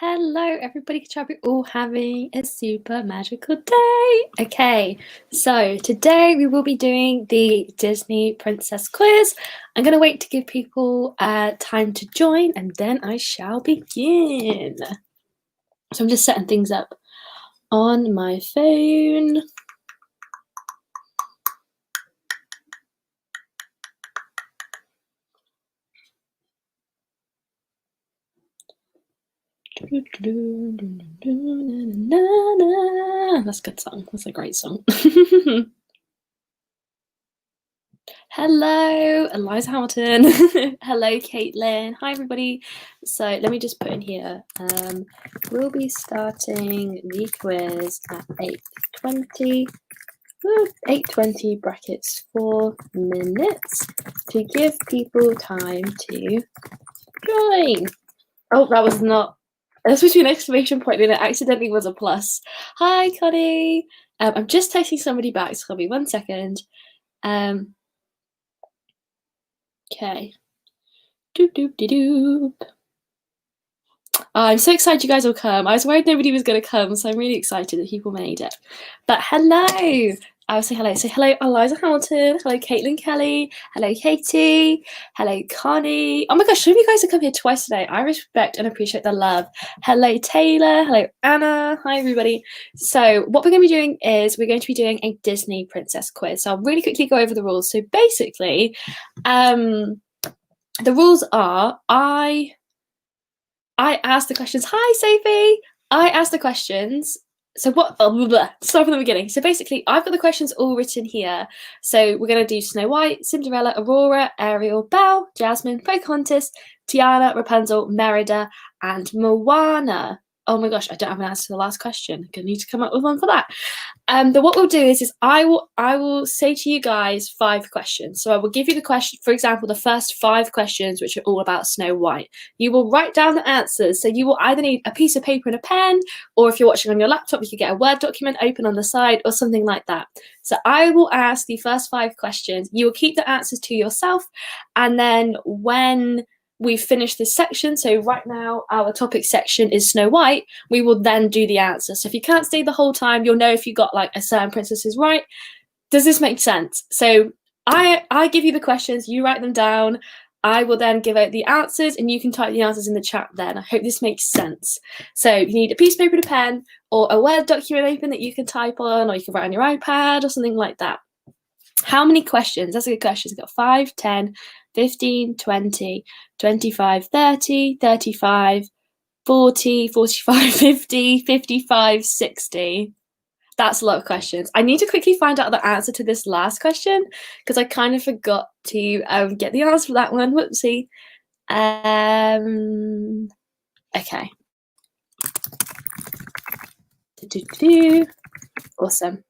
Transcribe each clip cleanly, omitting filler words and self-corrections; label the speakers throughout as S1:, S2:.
S1: Hello, everybody. Good job. You're all having a super magical day. Okay, so today we will be doing the Disney Princess quiz. I'm going to wait to give people time to join and then I shall begin. So I'm just setting things up on my phone. That's a good song. That's a great song. Hello, Eliza Hamilton. Hello, Caitlin. Hi, everybody. So let me just put in here. We'll be starting the quiz at 8:20. 8:20 brackets 4 minutes to give people time to join. Oh, that was not. That's supposed to be an exclamation point, and it accidentally was a plus. Hi, Connie. I'm just texting somebody back, so I'll be 1 second. Okay. Doop doop de doop. I'm so excited you guys will come. I was worried nobody was going to come, so I'm really excited that people made it. But hello! I'll say hello. So hello, Eliza Hamilton. Hello, Caitlin Kelly. Hello, Katie. Hello, Connie. Oh my gosh, some of you guys have come here twice today. I respect and appreciate the love. Hello, Taylor. Hello, Anna. Hi, everybody. So what we're going to be doing is we're going to be doing a Disney princess quiz. So I'll really quickly go over the rules. So basically, the rules are I ask the questions. Hi, Sophie. I ask the questions. So what? Start from the beginning. So basically, I've got the questions all written here. So we're going to do Snow White, Cinderella, Aurora, Ariel, Belle, Jasmine, Pocahontas, Tiana, Rapunzel, Merida, and Moana. Oh my gosh, I don't have an answer to the last question. I'm gonna need to come up with one for that. But what we'll do is I will say to you guys 5 questions. So I will give you the question, for example, the first 5 questions, which are all about Snow White. You will write down the answers. So you will either need a piece of paper and a pen, or if you're watching on your laptop, you could get a Word document open on the side or something like that. So I will ask the first 5 questions. You will keep the answers to yourself. And then when we've finished this section, so right now our topic section is Snow White, we will then do the answer. So if you can't stay the whole time, you'll know if you got like a certain princess is right. Does this make sense? So I give you the questions, you write them down. I will then give out the answers and you can type the answers in the chat then. I hope this makes sense. So you need a piece of paper and a pen or a Word document open that you can type on, or you can write on your iPad or something like that. How many questions? That's a good question. We've got 5, 10, 15, 20, 25, 30, 35, 40, 45, 50, 55, 60. That's a lot of questions. I need to quickly find out the answer to this last question because I kind of forgot to get the answer for that one. Whoopsie. Okay. Awesome.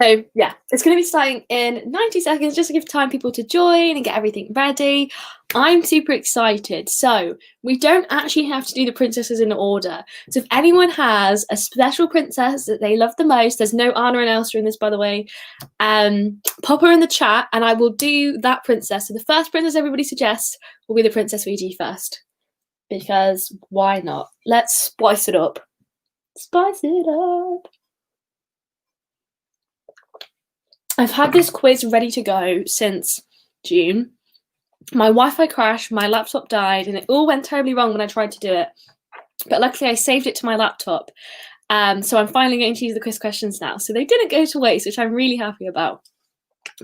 S1: So yeah, it's going to be starting in 90 seconds just to give time people to join and get everything ready. I'm super excited. So we don't actually have to do the princesses in order. So if anyone has a special princess that they love the most, there's no Anna and Elsa in this, by the way, pop her in the chat and I will do that princess. So the first princess everybody suggests will be the princess we do first. Because why not? Let's spice it up. Spice it up. I've had this quiz ready to go since June. My Wi-Fi crashed, my laptop died, and it all went terribly wrong when I tried to do it. But luckily I saved it to my laptop. So I'm finally going to use the quiz questions now. So they didn't go to waste, which I'm really happy about.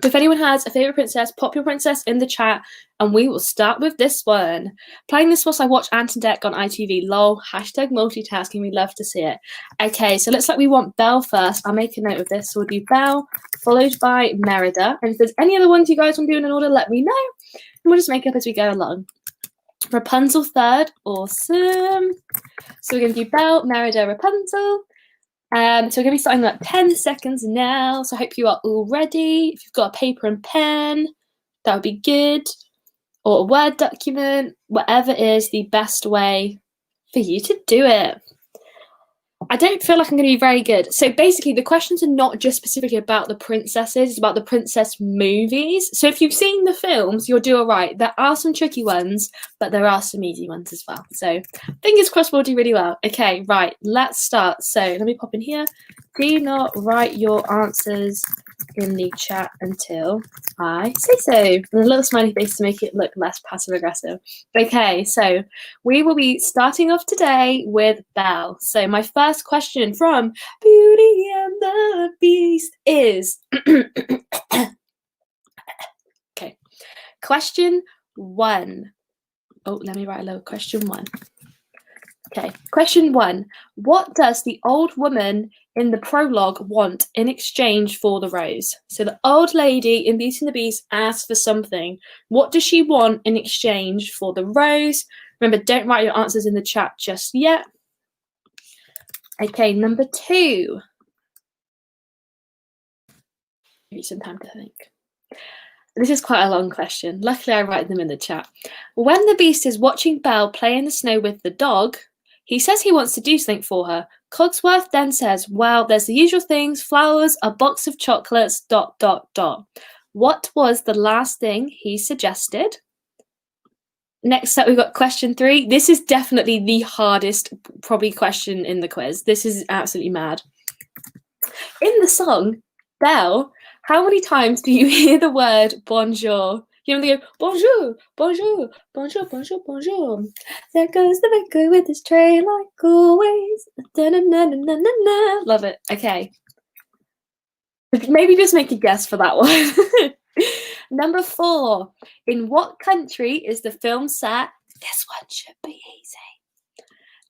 S1: If anyone has a favourite princess, pop your princess in the chat and we will start with this one. Playing this whilst I watch Ant and Dec on ITV. Lol, hashtag multitasking, we'd love to see it. Okay, so looks like we want Belle first. I'll make a note of this. So we'll do Belle, followed by Merida. And if there's any other ones you guys want to do in order, let me know. And we'll just make up as we go along. Rapunzel third, awesome. So we're going to do Belle, Merida, Rapunzel. So we're going to be starting about 10 seconds now. So I hope you are all ready. If you've got a paper and pen, that would be good. Or a Word document, whatever is the best way for you to do it. I don't feel like I'm going to be very good. So basically, the questions are not just specifically about the princesses, it's about the princess movies. So if you've seen the films, you'll do all right. There are some tricky ones, but there are some easy ones as well. So fingers crossed we'll do really well. Okay, right, let's start. So let me pop in here. Do not write your answers in the chat until I say so. And a little smiley face to make it look less passive aggressive. Okay, so we will be starting off today with Belle. So my first question from Beauty and the Beast is okay. Question 1. Oh, let me write a little question 1. Okay, question 1. What does the old woman in the prologue want in exchange for the rose? So the old lady in Beauty and the Beast asks for something. What does she want in exchange for the rose? Remember, don't write your answers in the chat just yet. Okay, number 2. Give you some time to think. This is quite a long question. Luckily, I write them in the chat. When the Beast is watching Belle play in the snow with the dog, he says he wants to do something for her. Cogsworth then says, well, there's the usual things, flowers, a box of chocolates, ... What was the last thing he suggested? Next up, we've got question 3. This is definitely the hardest, probably, question in the quiz. This is absolutely mad. In the song, Belle, how many times do you hear the word bonjour? You know, they go, bonjour, bonjour, bonjour, bonjour, bonjour. There goes the baker with his tray like always. Da, na, na, na, na, na. Love it. Okay. Maybe just make a guess for that one. Number 4. In what country is the film set? This one should be easy.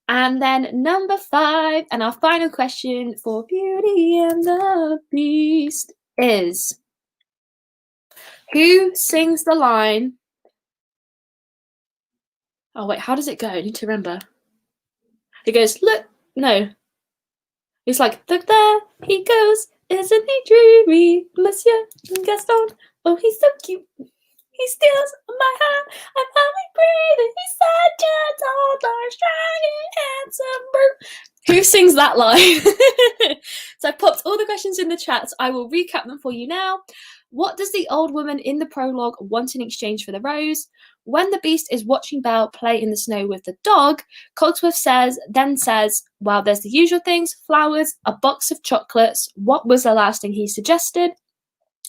S1: And then number 5, and our final question for Beauty and the Beast is, who sings the line? Oh wait, how does it go? I need to remember. It goes, look, no. It's like, look there, he goes, isn't he dreamy, Monsieur Gaston? Oh, he's so cute. He steals my heart. I'm only breathing. He's such a tall, dark, strong, handsome brute. Who sings that line? So I popped all the questions in the chat. So I will recap them for you now. What does the old woman in the prologue want in exchange for the rose? When the Beast is watching Belle play in the snow with the dog, Cogsworth then says, well, there's the usual things, flowers, a box of chocolates. What was the last thing he suggested?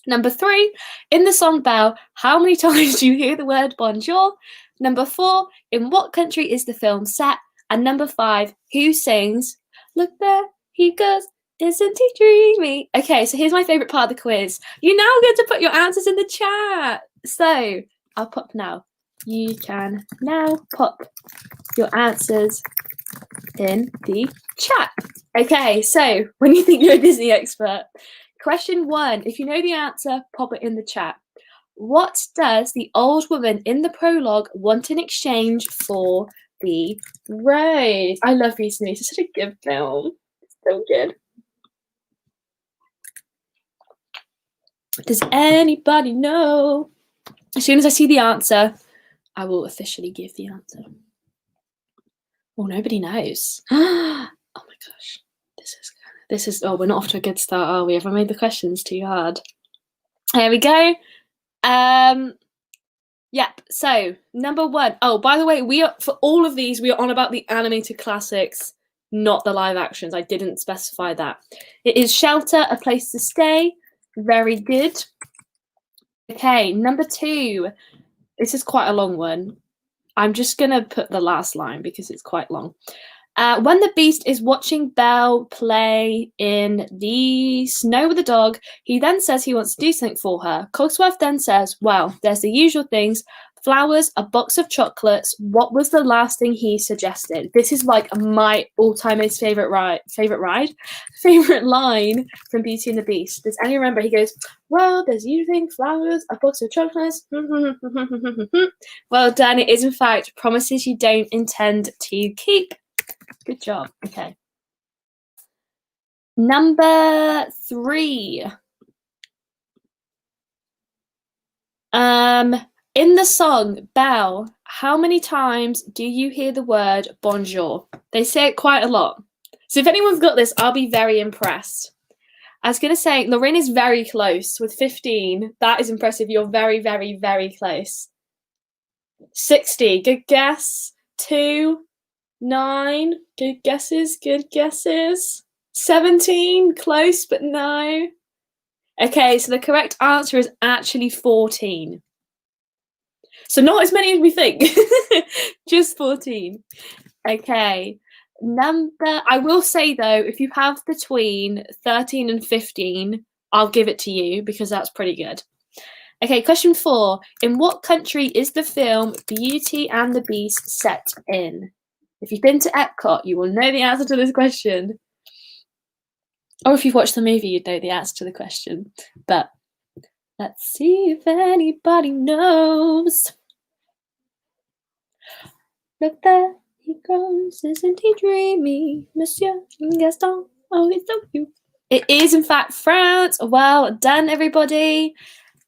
S1: Number 3, in the song Belle, how many times do you hear the word bonjour? Number 4, in what country is the film set? And number 5, who sings, look there, he goes, isn't he dreamy? Okay, so here's my favourite part of the quiz. You now get to put your answers in the chat. So I'll pop now. You can now pop your answers in the chat. Okay, so when you think you're a Disney expert, question 1, if you know the answer, pop it in the chat. What does the old woman in the prologue want in exchange for the rose? I love Beauty and the Beast. It's such a good film. It's so good. Does anybody know? As soon as I see the answer, I will officially give the answer. Oh, nobody knows. Oh my gosh. This is, oh, we're not off to a good start, are we? Have I made the questions too hard? Here we go. Yep, so number 1. Oh, by the way, for all of these, we are on about the animated classics, not the live actions. I didn't specify that. It is Shelter, A Place to Stay. Very good. Okay, number 2. This is quite a long one. I'm just going to put the last line because it's quite long. When the Beast is watching Belle play in the snow with the dog, he then says he wants to do something for her. Cogsworth then says, well, there's the usual things, flowers, a box of chocolates. What was the last thing he suggested? This is like my all-time most favorite line from Beauty and the Beast. Does anyone remember? He goes, well, there's the usual thing, flowers, a box of chocolates. Well done. It is, in fact, promises you don't intend to keep. Good job. Okay. Number 3. In the song Belle, how many times do you hear the word bonjour? They say it quite a lot. So if anyone's got this, I'll be very impressed. I was going to say, Lorraine is very close with 15. That is impressive. You're very, very, very close. 60. Good guess. 2. 9. Good guesses. Good guesses. 17. Close, but no. Okay, so the correct answer is actually 14. So not as many as we think. Just 14. Okay. I will say though, if you have between 13 and 15, I'll give it to you because that's pretty good. Okay, question 4. In what country is the film Beauty and the Beast set in? If you've been to Epcot, you will know the answer to this question. Or if you've watched the movie, you'd know the answer to the question. But let's see if anybody knows. Look there, he goes, isn't he dreamy? Monsieur Gaston, oh, he's so cute. It is, in fact, France. Well done, everybody.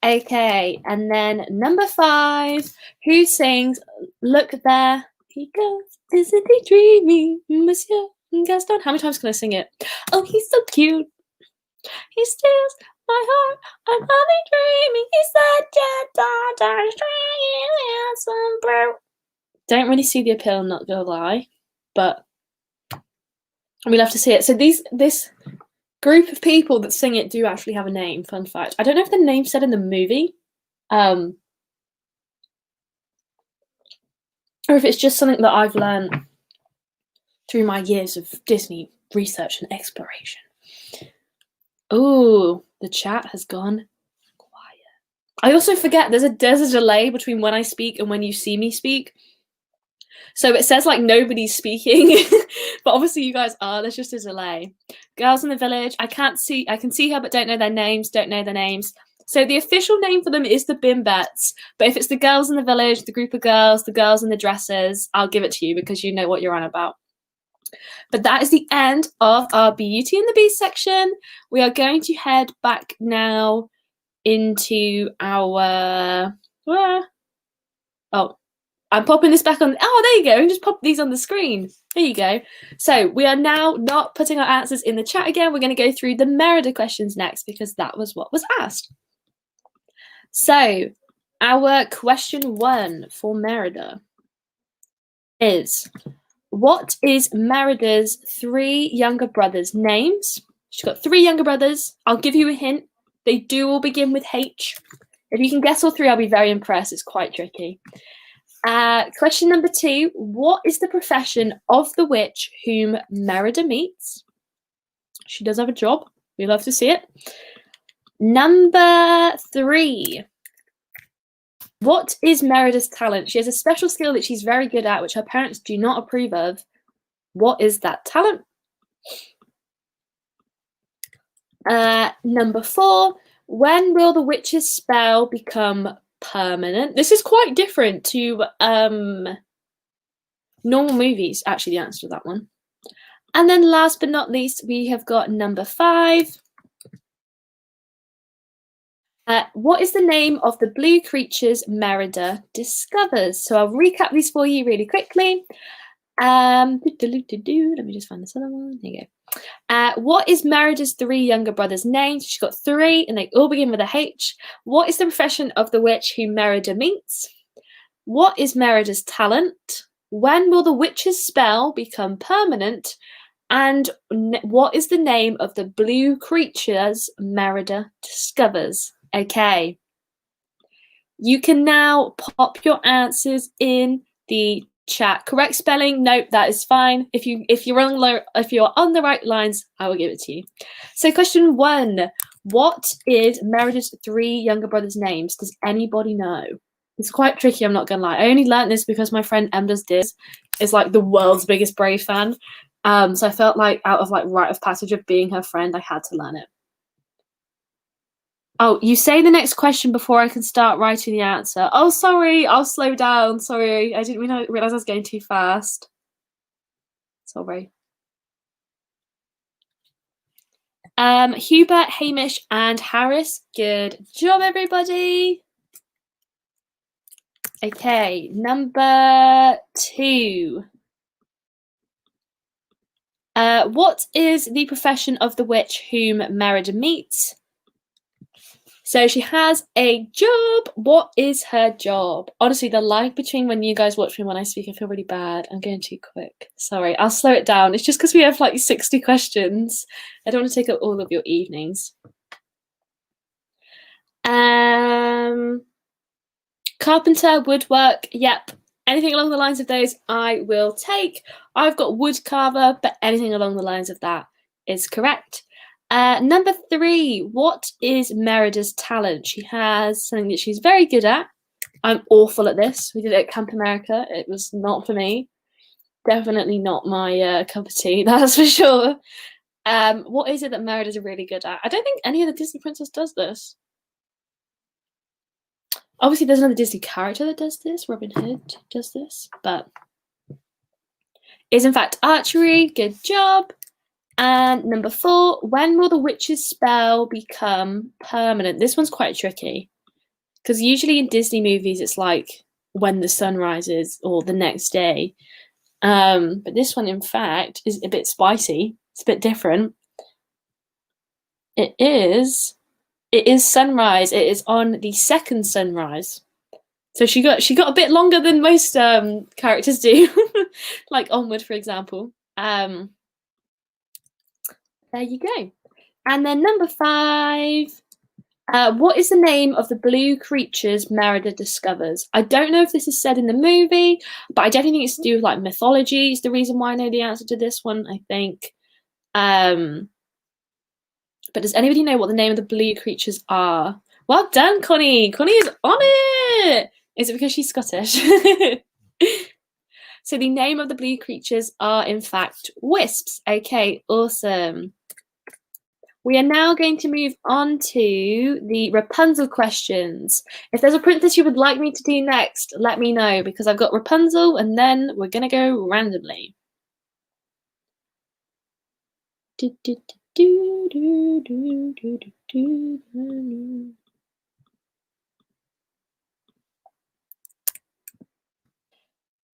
S1: Okay, and then number 5. Who sings Look There, he goes, isn't he dreamy? Monsieur Gaston. How many times can I sing it? Oh, he's so cute. He steals my heart. I'm only dreaming. He's such a daughter, handsome blue. Don't really see the appeal, I'm not gonna lie, but we'll have to see it. So this group of people that sing it do actually have a name. Fun fact. I don't know if the name's said in the movie, or if it's just something that I've learned through my years of Disney research and exploration. Oh, the chat has gone quiet. I also forget there's a delay between when I speak and when you see me speak. So it says like nobody's speaking, but obviously you guys are. There's just a delay. Girls in the Village. I can see her, but don't know their names. So the official name for them is the Bimbettes. But if it's the Girls in the Village, the group of girls, the girls in the dresses, I'll give it to you because you know what you're on about. But that is the end of our Beauty and the Beast section. We are going to head back now into our... I'm popping this back on. Oh, there you go. Just pop these on the screen. There you go. So we are now not putting our answers in the chat again. We're going to go through the Merida questions next because that was what was asked. So our question 1 for Merida is, what is Merida's 3 younger brothers' names? She's got 3 younger brothers. I'll give you a hint. They do all begin with H. If you can guess all 3, I'll be very impressed. It's quite tricky. Question number 2. What is the profession of the witch whom Merida meets? She does have a job. We love to see it. Number 3. What is Merida's talent? She has a special skill that she's very good at, which her parents do not approve of. What is that talent? Number 4. When will the witch's spell become permanent? This is quite different to normal movies, actually, the answer to that one. And then last but not least, we have got number 5. What is the name of the blue creatures Merida discovers? So I'll recap these for you really quickly. Let me just find this other one. There you go. What is Merida's 3 younger brothers' names? She's got 3 and they all begin with a H. What is the profession of the witch who Merida meets? What is Merida's talent? When will the witch's spell become permanent? And what is the name of the blue creatures Merida discovers? Okay. You can now pop your answers in the chat. Correct spelling? Nope, that is fine. If you're on the right lines, I will give it to you. So question 1. What is Merida's 3 younger brothers' names? Does anybody know? It's quite tricky, I'm not gonna lie. I only learned this because my friend Emda's Diz is like the world's biggest Brave fan. So I felt like out of like rite of passage of being her friend, I had to learn it. Oh, you say the next question before I can start writing the answer. Oh, sorry, I'll slow down. Sorry, I didn't realize I was going too fast. Sorry. Hubert, Hamish, and Harris. Good job, everybody. Okay, number 2. What is the profession of the witch whom Merida meets? So she has a job. What is her job? Honestly, the lag between when you guys watch me and when I speak, I feel really bad. I'm going too quick. Sorry, I'll slow it down. It's just because we have like 60 questions. I don't want to take up all of your evenings. Carpenter, woodwork, yep. Anything along the lines of those, I will take. I've got wood carver, but anything along the lines of that is correct. Number 3, what is Merida's talent? She has something that she's very good at. I'm awful at this. We did it at Camp America. It was not for me. Definitely not my cup of tea, that's for sure. What is it that Merida's really good at? I don't think any of the Disney princess does this. Obviously, there's another Disney character that does this. Robin Hood does this, but is in fact archery. Good job. And number 4, when will the witch's spell become permanent? This one's quite tricky because usually in Disney movies it's like when the sun rises or the next day. But this one, in fact, is a bit spicy. It's a bit different. It is sunrise. It is on the second sunrise. So she got a bit longer than most characters do, like Onward, for example. There you go. And then number 5, what is the name of the blue creatures Merida discovers? I don't know if this is said in the movie, but I definitely think it's to do with like mythology. Is the reason why I know the answer to this one, I think. But does anybody know what the name of the blue creatures are? Well done, Connie. Connie is on it. Is it because she's Scottish? So the name of the blue creatures are, in fact, wisps. Okay, awesome. We are now going to move on to the Rapunzel questions. If there's a princess you would like me to do next, let me know, because I've got Rapunzel and then we're going to go randomly.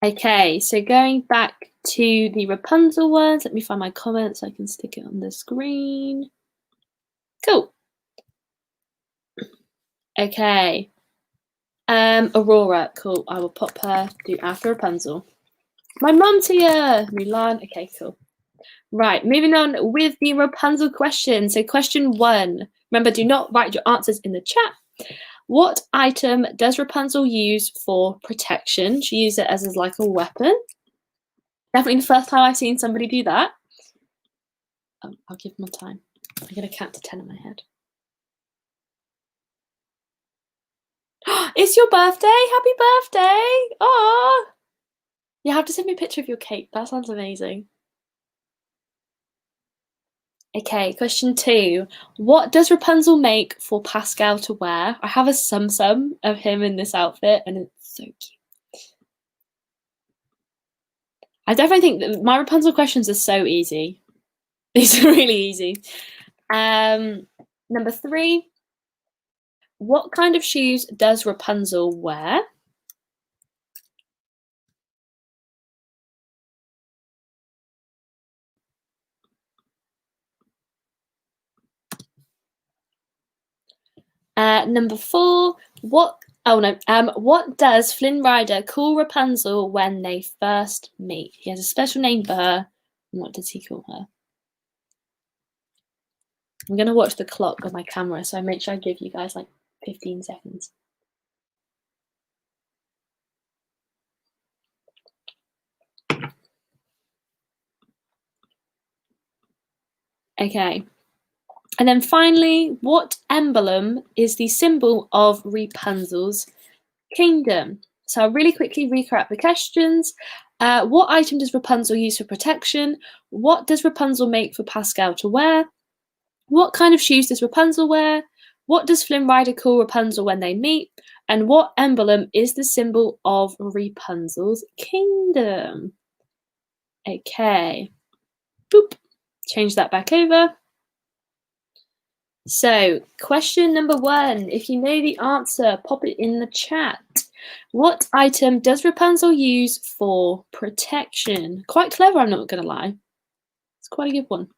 S1: Okay, so going back to the Rapunzel ones, let me find my comments so I can stick it on the screen. Cool. Okay. Aurora, cool. I will pop her, do after Rapunzel. My mum's here, Mulan. Okay, cool. Right, moving on with the Rapunzel question. So question 1. Remember, do not write your answers in the chat. What item does Rapunzel use for protection? She used it as like a weapon. Definitely the first time I've seen somebody do that. I'll give them time. I'm going to count to 10 in my head. It's your birthday! Happy birthday! Oh, you have to send me a picture of your cake. That sounds amazing. Okay, question 2. What does Rapunzel make for Pascal to wear? I have a sum of him in this outfit, and it's so cute. I definitely think that my Rapunzel questions are so easy. These are really easy. Number 3. What kind of shoes does Rapunzel wear? Number 4. What does Flynn Rider call Rapunzel when they first meet? He has a special name for her. What does he call her? I'm going to watch the clock on my camera, so I make sure I give you guys like 15 seconds. Okay. And then finally, what emblem is the symbol of Rapunzel's kingdom? So I'll really quickly recap the questions. What item does Rapunzel use for protection? What does Rapunzel make for Pascal to wear? What kind of shoes does Rapunzel wear? What does Flynn Rider call Rapunzel when they meet? And what emblem is the symbol of Rapunzel's kingdom? Okay. Boop. Change that back over. So, question number 1. If you know the answer, pop it in the chat. What item does Rapunzel use for protection? Quite clever, I'm not going to lie. It's quite a good one.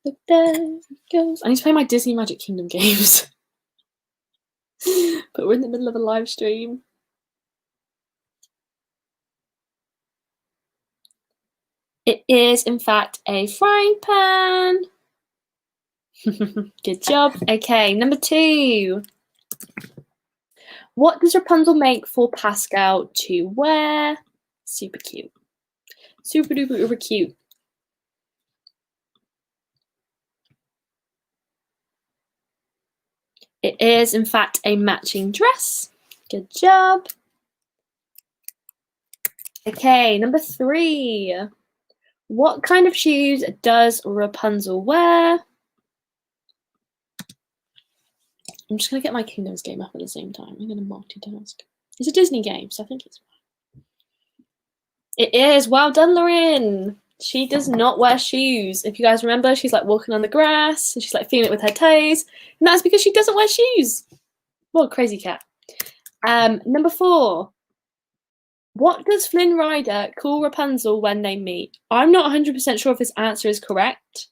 S1: Look, there it goes. I need to play my Disney Magic Kingdom games. But we're in the middle of a live stream. It is, in fact, a frying pan. Good job. Okay, number 2. What does Rapunzel make for Pascal to wear? Super cute. Super duper uber cute. It is, in fact, a matching dress. Good job. Okay, number 3. What kind of shoes does Rapunzel wear? I'm just going to get my Kingdoms game up at the same time. I'm going to multitask. It's a Disney game, so I think it's fine. It is. Well done, Lauren. She does not wear shoes. If you guys remember, she's like walking on the grass. And she's like feeling it with her toes. And that's because she doesn't wear shoes. What a crazy cat. Number 4. What does Flynn Rider call Rapunzel when they meet? I'm not 100% sure if this answer is correct,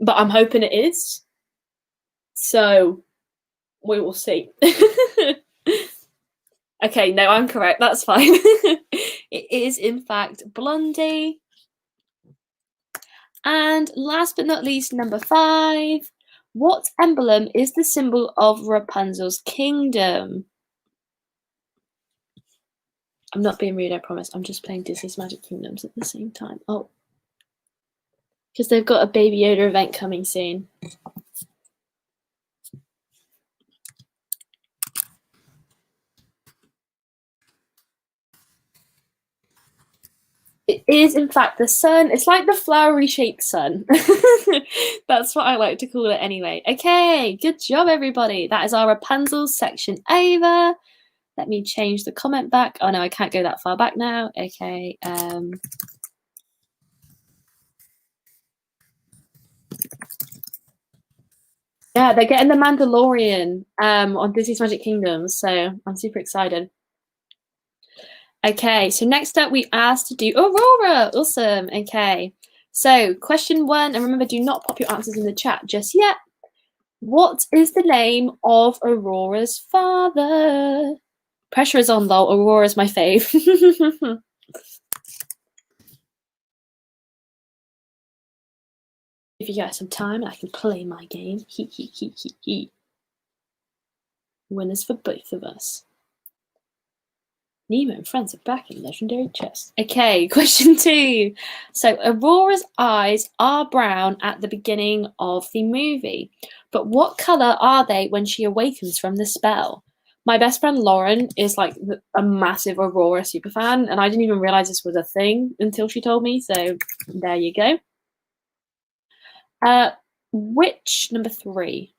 S1: but I'm hoping it is. So we will see. Okay, no, I'm correct. That's fine. It is, in fact, Blondie. And last but not least, number 5. What emblem is the symbol of Rapunzel's kingdom? I'm not being rude, I promise. I'm just playing Disney's Magic Kingdoms at the same time. Oh. Because they've got a Baby Yoda event coming soon. It is, in fact, the sun. It's like the flowery shaped sun. That's what I like to call it anyway. Okay, good job, everybody. That is our Rapunzel section over. Let me change the comment back. Oh, no, I can't go that far back now. Okay. Yeah, they're getting The Mandalorian on Disney's Magic Kingdoms, so I'm super excited. Okay, so next up we asked to do Aurora. Awesome. Okay, so question 1, and remember, do not pop your answers in the chat just yet. What is the name of Aurora's father? Pressure is on, though. Aurora's my fave. If you guys some time, I can play my game. Winners for both of us. Nemo and friends are back in Legendary Chest. Okay, question 2. So Aurora's eyes are brown at the beginning of the movie, but what color are they when she awakens from the spell? My best friend Lauren is like a massive Aurora superfan, and I didn't even realize this was a thing until she told me, so there you go. Which, number 3.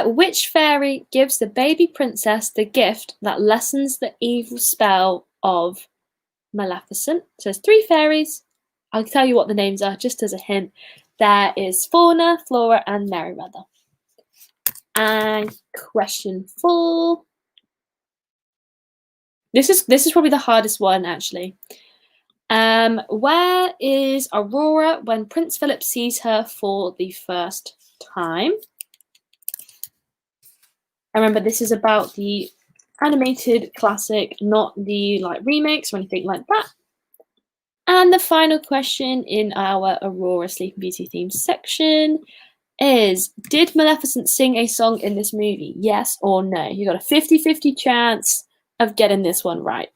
S1: Which fairy gives the baby princess the gift that lessens the evil spell of Maleficent? So there's 3 fairies. I'll tell you what the names are, just as a hint. There is Fauna, Flora, and Merryweather. And question 4. This is probably the hardest one, actually. Where is Aurora when Prince Philip sees her for the first time? Remember, this is about the animated classic, not the remakes or anything like that. And the final question in our Aurora Sleeping Beauty theme section is, did Maleficent sing a song in this movie? Yes or no? You got a 50-50 chance of getting this one right.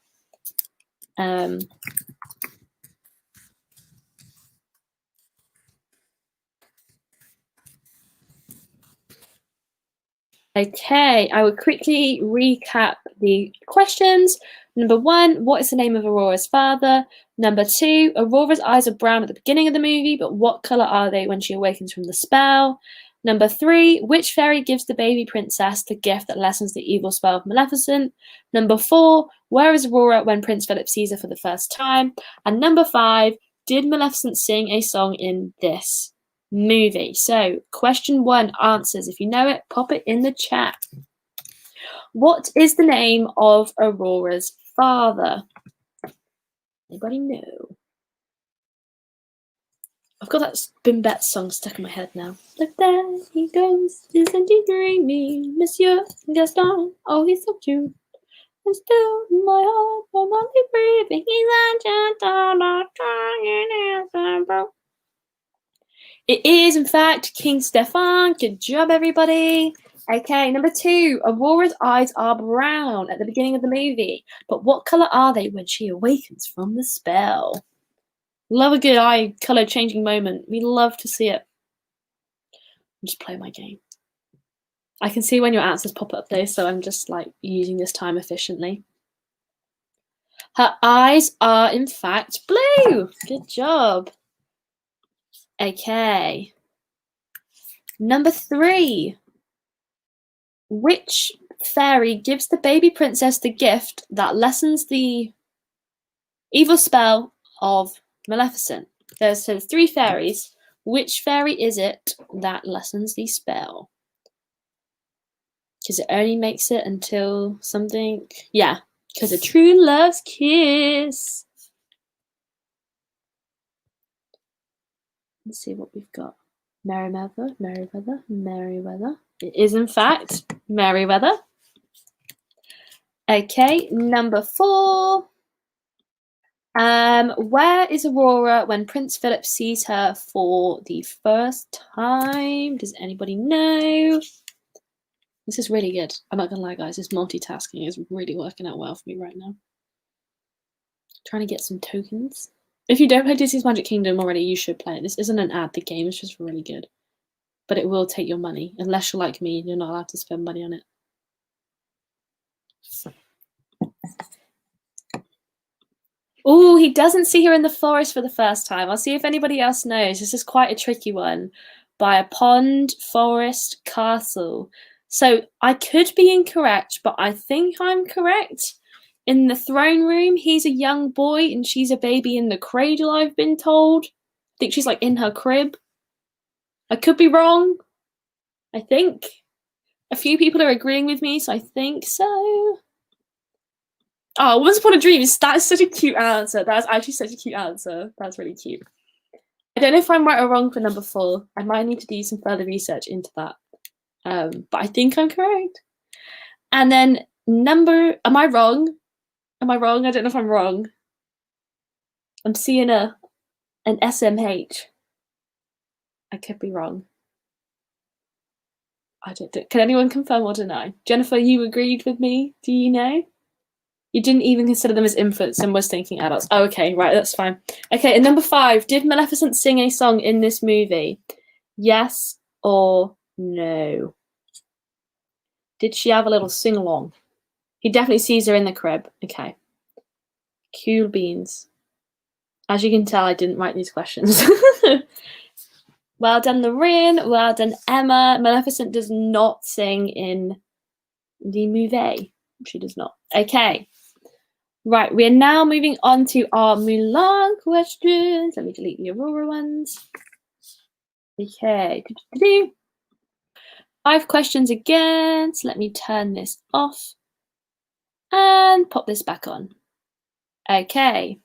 S1: Okay, I will quickly recap the questions. Number 1, what is the name of Aurora's father? Number 2, Aurora's eyes are brown at the beginning of the movie, but what colour are they when she awakens from the spell? Number 3, which fairy gives the baby princess the gift that lessens the evil spell of Maleficent? Number 4, where is Aurora when Prince Philip sees her for the first time? And number 5, did Maleficent sing a song in this movie? So question 1 answers. If you know it, pop it in the chat. What is the name of Aurora's father? Anybody know? I've got that Bim Bet song stuck in my head now. Look there he goes, isn't he dreamy, Monsieur Gaston? Oh, he's so cute. And still in my heart, I'm only breathing. He's a gentle, trying. It is, in fact, King Stefan. Good job, everybody. Okay, number 2. Aurora's eyes are brown at the beginning of the movie. But what colour are they when she awakens from the spell? Love a good eye colour changing moment. We love to see it. I'm just playing my game. I can see when your answers pop up though, so I'm just like using this time efficiently. Her eyes are, in fact, blue. Good job. Okay. Number 3. Which fairy gives the baby princess the gift that lessens the evil spell of Maleficent? There's 3 fairies. Which fairy is it that lessens the spell? Because it only makes it until something... Yeah, because a true love's kiss. Let's see what we've got. Merryweather. It is, in fact, Merryweather. Okay, number 4. Where is Aurora when Prince Philip sees her for the first time? Does anybody know? This is really good. I'm not gonna lie, guys. This multitasking is really working out well for me right now. Trying to get some tokens. If you don't play Disney's Magic Kingdom already, you should play it. This isn't an ad. The game is just really good. But it will take your money. Unless you're like me and you're not allowed to spend money on it. Oh, he doesn't see her in the forest for the first time. I'll see if anybody else knows. This is quite a tricky one. By a pond, forest, castle. So I could be incorrect, but I think I'm correct. In the throne room, he's a young boy and she's a baby in the cradle, I've been told. I think she's like in her crib. I could be wrong. I think. A few people are agreeing with me, so I think so. Oh, Once Upon a Dream. That is such a cute answer. That's actually such a cute answer. That's really cute. I don't know if I'm right or wrong for number 4. I might need to do some further research into that. But I think I'm correct. And then am I wrong? Am I wrong? I don't know if I'm wrong. I'm seeing an SMH. I could be wrong. Can anyone confirm or deny? Jennifer, you agreed with me. Do you know? You didn't even consider them as infants and was thinking adults. Oh, okay, right, that's fine. Okay, and number 5, did Maleficent sing a song in this movie? Yes or no? Did she have a little sing-along? He definitely sees her in the crib. Okay. Cool beans. As you can tell, I didn't write these questions. Well done, Lorraine. Well done, Emma. Maleficent does not sing in the movie. She does not. Okay. Right, we are now moving on to our Mulan questions. Let me delete the Aurora ones. Okay. 5 questions again. So let me turn this off and pop this back on. Okay.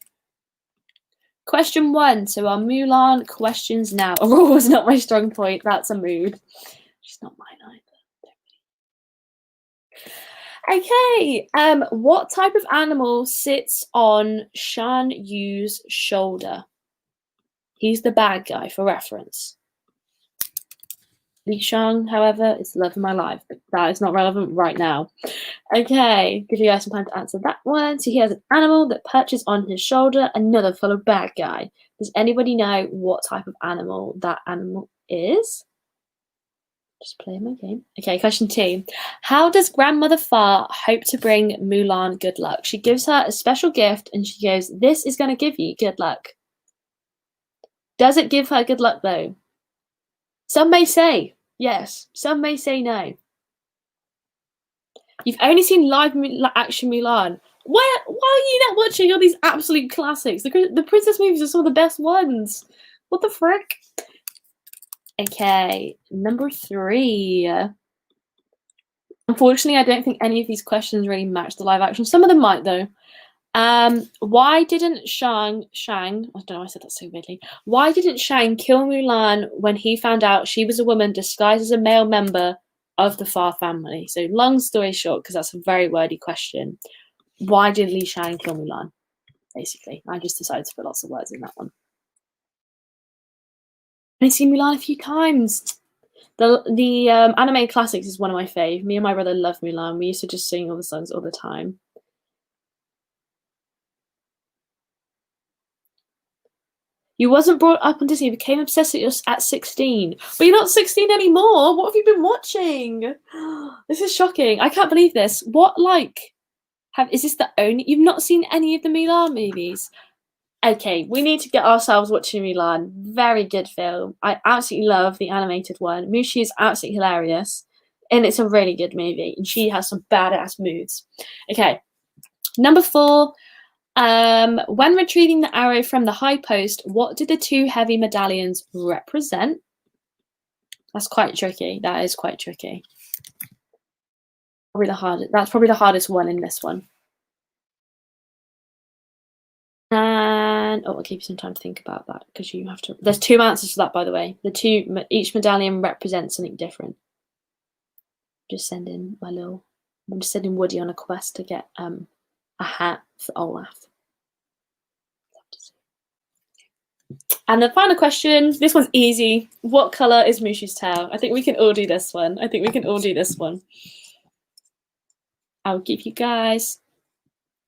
S1: Question 1. So our Mulan questions now. Aurora's not my strong point. That's a mood. She's not mine either. Okay. What type of animal sits on Shan Yu's shoulder? He's the bad guy for reference. Li Shang, however, is the love of my life, but that is not relevant right now. Okay, give you guys some time to answer that one. So he has an animal that perches on his shoulder, another fellow bad guy. Does anybody know what type of animal that animal is? Just playing my game. Okay, question 2. How does Grandmother Fa hope to bring Mulan good luck? She gives her a special gift and she goes, this is going to give you good luck. Does it give her good luck though? Some may say yes, some may say no. You've only seen live action Mulan. Why are you not watching all these absolute classics? The princess movies are some of the best ones. What the frick? Okay, number 3. Unfortunately, I don't think any of these questions really match the live action. Some of them might, though. Why didn't Shang, I don't know, I said that so weirdly. Why didn't Shang kill Mulan when he found out she was a woman disguised as a male member of the Fa family? So long story short, because that's a very wordy question, why didn't Li Shang kill Mulan? Basically, I just decided to put lots of words in that one. I've seen Mulan a few times. The anime classics is one of my fave. Me and my brother love Mulan. We used to just sing all the songs all the time. You wasn't brought up on Disney. You became obsessed at 16. But you're not 16 anymore. What have you been watching? This is shocking. I can't believe this. What, like, is this the only... You've not seen any of the Mulan movies? Okay, we need to get ourselves watching Mulan. Very good film. I absolutely love the animated one. Mushu is absolutely hilarious. And it's a really good movie. And she has some badass moves. Okay, number 4... when retrieving the arrow from the high post, what did the 2 heavy medallions represent? That's quite tricky. That is quite tricky. That's probably the hardest one in this one. And I'll give you some time to think about that because you have to. There's 2 answers for that, by the way. Each medallion represents something different. I'm just sending Woody on a quest to get a hat for Olaf. And the final question, this one's easy. What colour is Mushu's tail? I think we can all do this one. I'll give you guys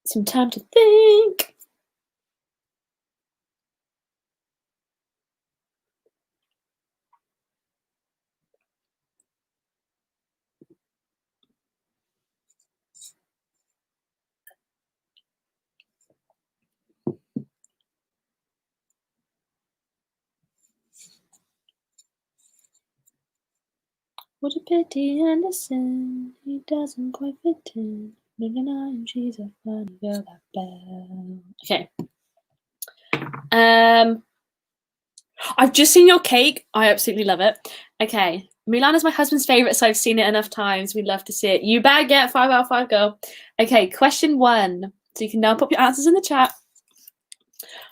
S1: some time to think. What a pity, Anderson. He doesn't quite fit in. And she's a funny girl, that bell. Okay. I've just seen your cake. I absolutely love it. Okay. Mulan is my husband's favourite, so I've seen it enough times. We'd love to see it. You better get 5 out of 5, girl. Okay, question 1. So you can now pop your answers in the chat.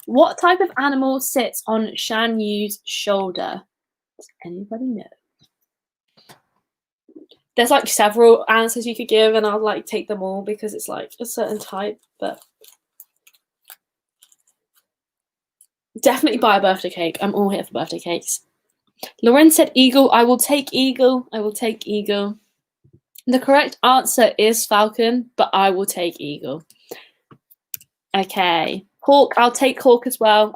S1: What type of animal sits on Shan Yu's shoulder? Does anybody know? There's like several answers you could give, and I'll like take them all because it's like a certain type, but definitely buy a birthday cake. I'm all here for birthday cakes. Lauren said eagle. I will take eagle. The correct answer is falcon, but I will take eagle. Okay. Hawk. I'll take hawk as well.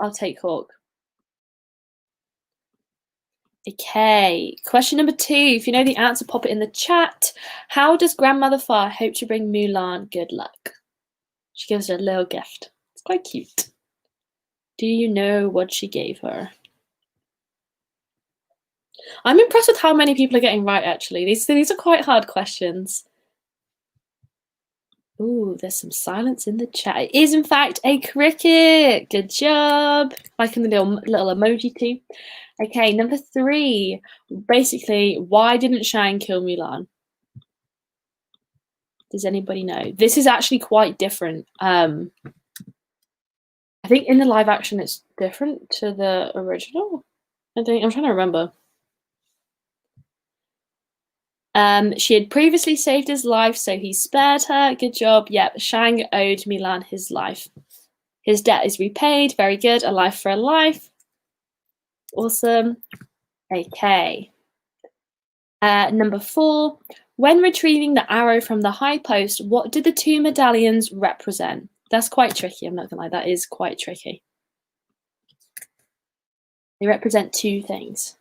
S1: Okay. Question number 2. If you know the answer, pop it in the chat. How does Grandmother Fa hope to bring Mulan good luck? She gives her a little gift. It's quite cute. Do you know what she gave her? I'm impressed with how many people are getting right, actually. These are quite hard questions. Ooh, there's some silence in the chat. It is, in fact, a cricket. Good job. Like in the little emoji too. Okay, number 3. Basically, why didn't Shang kill Mulan? Does anybody know? This is actually quite different. I think in the live action it's different to the original. I'm trying to remember. She had previously saved his life, so he spared her. Good job. Yep, Shang owed Mulan his life. His debt is repaid. Very good. A life for a life. Awesome. Okay. Number 4. When retrieving the arrow from the high post, what did the 2 medallions represent? That's quite tricky. I'm not gonna lie. That is quite tricky. They represent 2 things.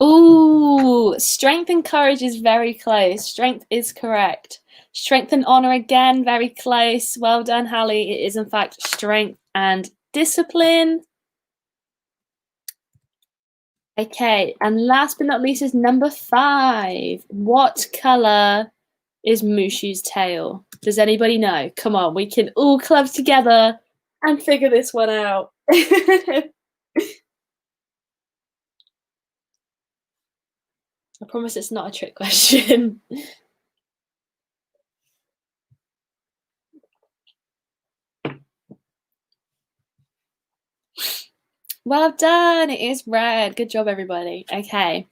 S1: Ooh, strength and courage is very close. Strength is correct. Strength and honor again, very close. Well done, Hallie. It is in fact strength and discipline. Okay, and last but not least is number 5. What color is Mushu's tail? Does anybody know? Come on, we can all club together and figure this one out. I promise it's not a trick question. Well done. It is red. Good job, everybody. Okay.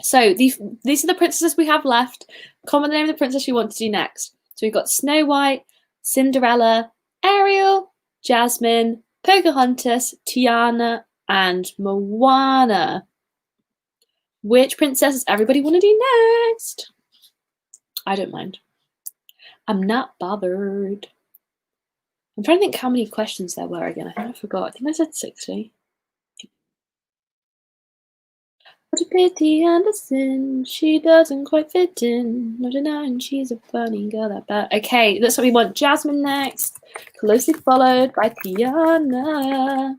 S1: So these are the princesses we have left. Comment the name of the princess you want to do next. So we've got Snow White, Cinderella, Ariel, Jasmine, Pocahontas, Tiana, and Moana. Which princess does everybody want to do next? I don't mind. I'm not bothered. I'm trying to think how many questions there were again. I think I forgot. I think I said 60. What a pity Anderson, she doesn't quite fit in. Not denying she's a funny girl that bad. Okay, looks like we want Jasmine next, closely followed by Tiana.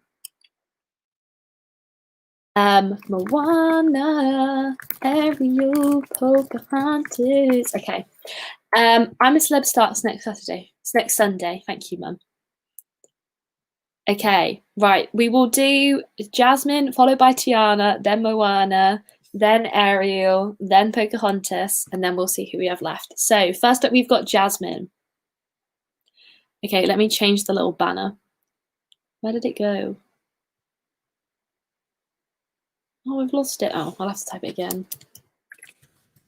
S1: Moana, Ariel, Pocahontas. Okay. I'm a Celeb starts next Saturday. It's next Sunday. Thank you, Mum. Okay, right. We will do Jasmine, followed by Tiana, then Moana, then Ariel, then Pocahontas, and then we'll see who we have left. So first up, we've got Jasmine. Okay, let me change the little banner. Where did it go? Oh, we've lost it. Oh, I'll have to type it again.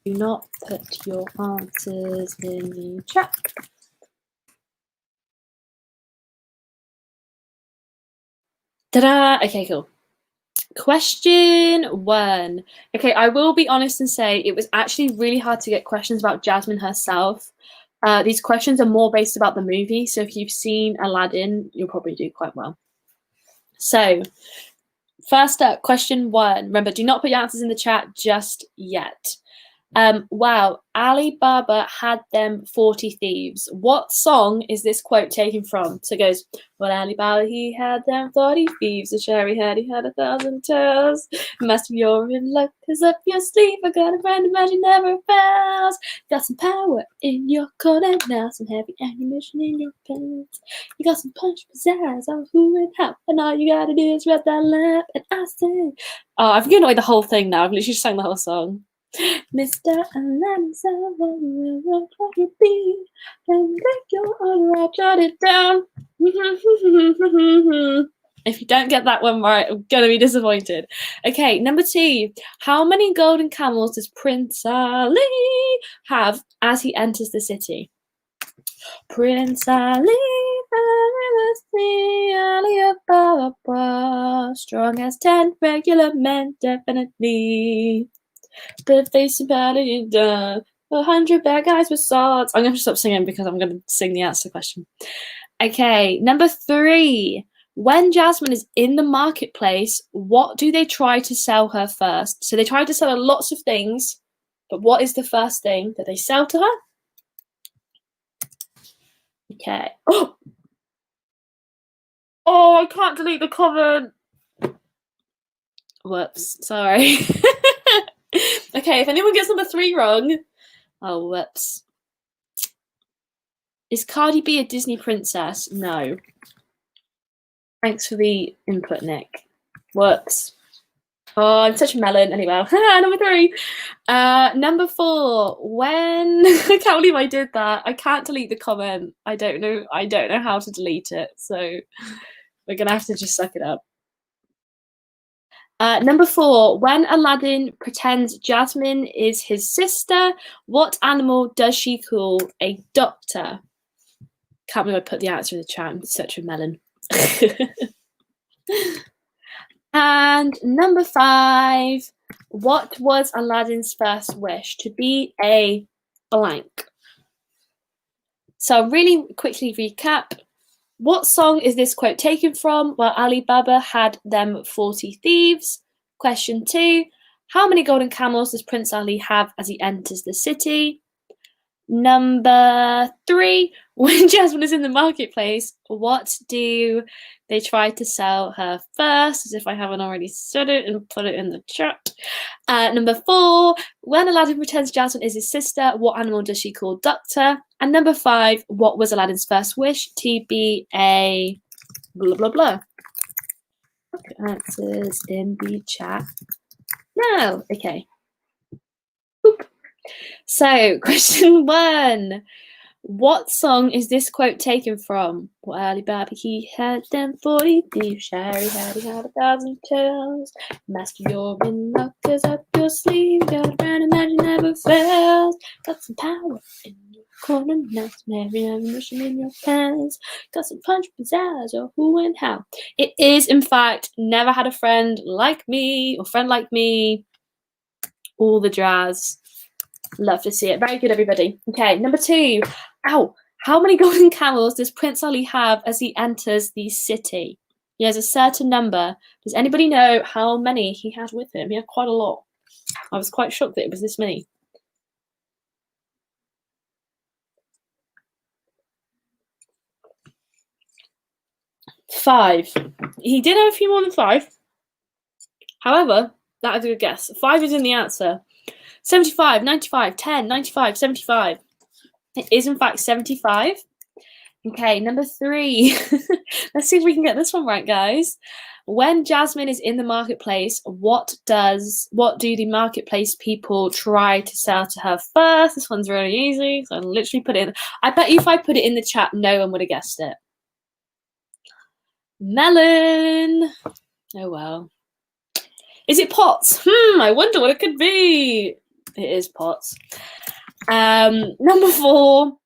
S1: Do not put your answers in the chat. Ta-da! Okay, cool. Question 1. Okay, I will be honest and say it was actually really hard to get questions about Jasmine herself. These questions are more based about the movie, so if you've seen Aladdin, you'll probably do quite well. So, first up, question 1. Remember, do not put your answers in the chat just yet. Wow, Ali Baba had them 40 thieves. What song is this quote taken from? So it goes, well, Ali Baba, he had them 40 thieves. A cherry hat, he had 1,000 toes. Master, you're in luck, 'cause up your sleeve, I got a friend of magic never fails. Got some power in your corner now, some heavy ammunition in your pants. You got some punch, pizzazz, I'm who and how, and all you gotta do is rub that lamp, and I say, oh, I've given away the whole thing now. I've literally just sang the whole song. Mr. Aladdin, someone will let you be, and break your order, I'll jot it down. If you don't get that one right, I'm gonna be disappointed. Okay, number 2. How many golden camels does Prince Ali have as he enters the city? Prince Ali, Ali Baba, strong as 10 regular men, definitely. But face about it, 100 bad guys with swords. I'm going to stop singing because I'm going to sing the answer question. Okay, number 3. When Jasmine is in the marketplace, what do they try to sell her first? So they try to sell her lots of things, but what is the first thing that they sell to her? Okay. Oh, I can't delete the comment. Whoops, sorry. Okay, if anyone gets number 3 wrong, oh, whoops. Is Cardi B a Disney princess? No. Thanks for the input, Nick. Whoops. Oh, I'm such a melon. Anyway, number 3. Number 4. When I can't believe I did that. I can't delete the comment. I don't know how to delete it. So we're gonna have to just suck it up. Number 4, when Aladdin pretends Jasmine is his sister, what animal does she call a doctor? Can't believe I put the answer in the chat. I'm such a melon. And number 5, what was Aladdin's first wish? To be a blank. So I'll really quickly recap. What song is this quote taken from? Well, Ali Baba had them 40 thieves. Question 2, how many golden camels does Prince Ali have as he enters the city? Number 3, when Jasmine is in the marketplace, what do they try to sell her first? As if I haven't already said it and put it in the chat. Number 4, when Aladdin pretends Jasmine is his sister, what animal does she call Doctor? And number 5, what was Aladdin's first wish? To be a blah blah blah. Answers in the chat now. Okay. Boop. So, question 1. What song is this quote taken from? Well, Ali Baba, he had them 40 thieves. Harry had 1,000 tails. Master, you're in luck, 'cause up your sleeve. Got a brand magic never fails. Got some power in your corner, now some heavy ammunition in your pants. Got some punch, pizzazz, or who and how. It is, in fact, Never Had a Friend Like Me, or Friend Like Me. All the jazz. Love to see it. Very good, everybody. Okay, number 2. Ow! How many golden camels does Prince Ali have as he enters the city? He has a certain number. Does anybody know how many he had with him? He had quite a lot. I was quite shocked that it was this many. 5. He did have a few more than 5. However, that is a good guess. 5 is in the answer. 75, 95, 10, 95, 75. It is, in fact, 75. Okay, number 3. Let's see if we can get this one right, guys. When Jasmine is in the marketplace, what do the marketplace people try to sell to her first? This one's really easy. So I literally put it in. I bet you if I put it in the chat, no one would have guessed it. Melon. Oh, well. Is it pots? I wonder what it could be. It is pots. Number 4.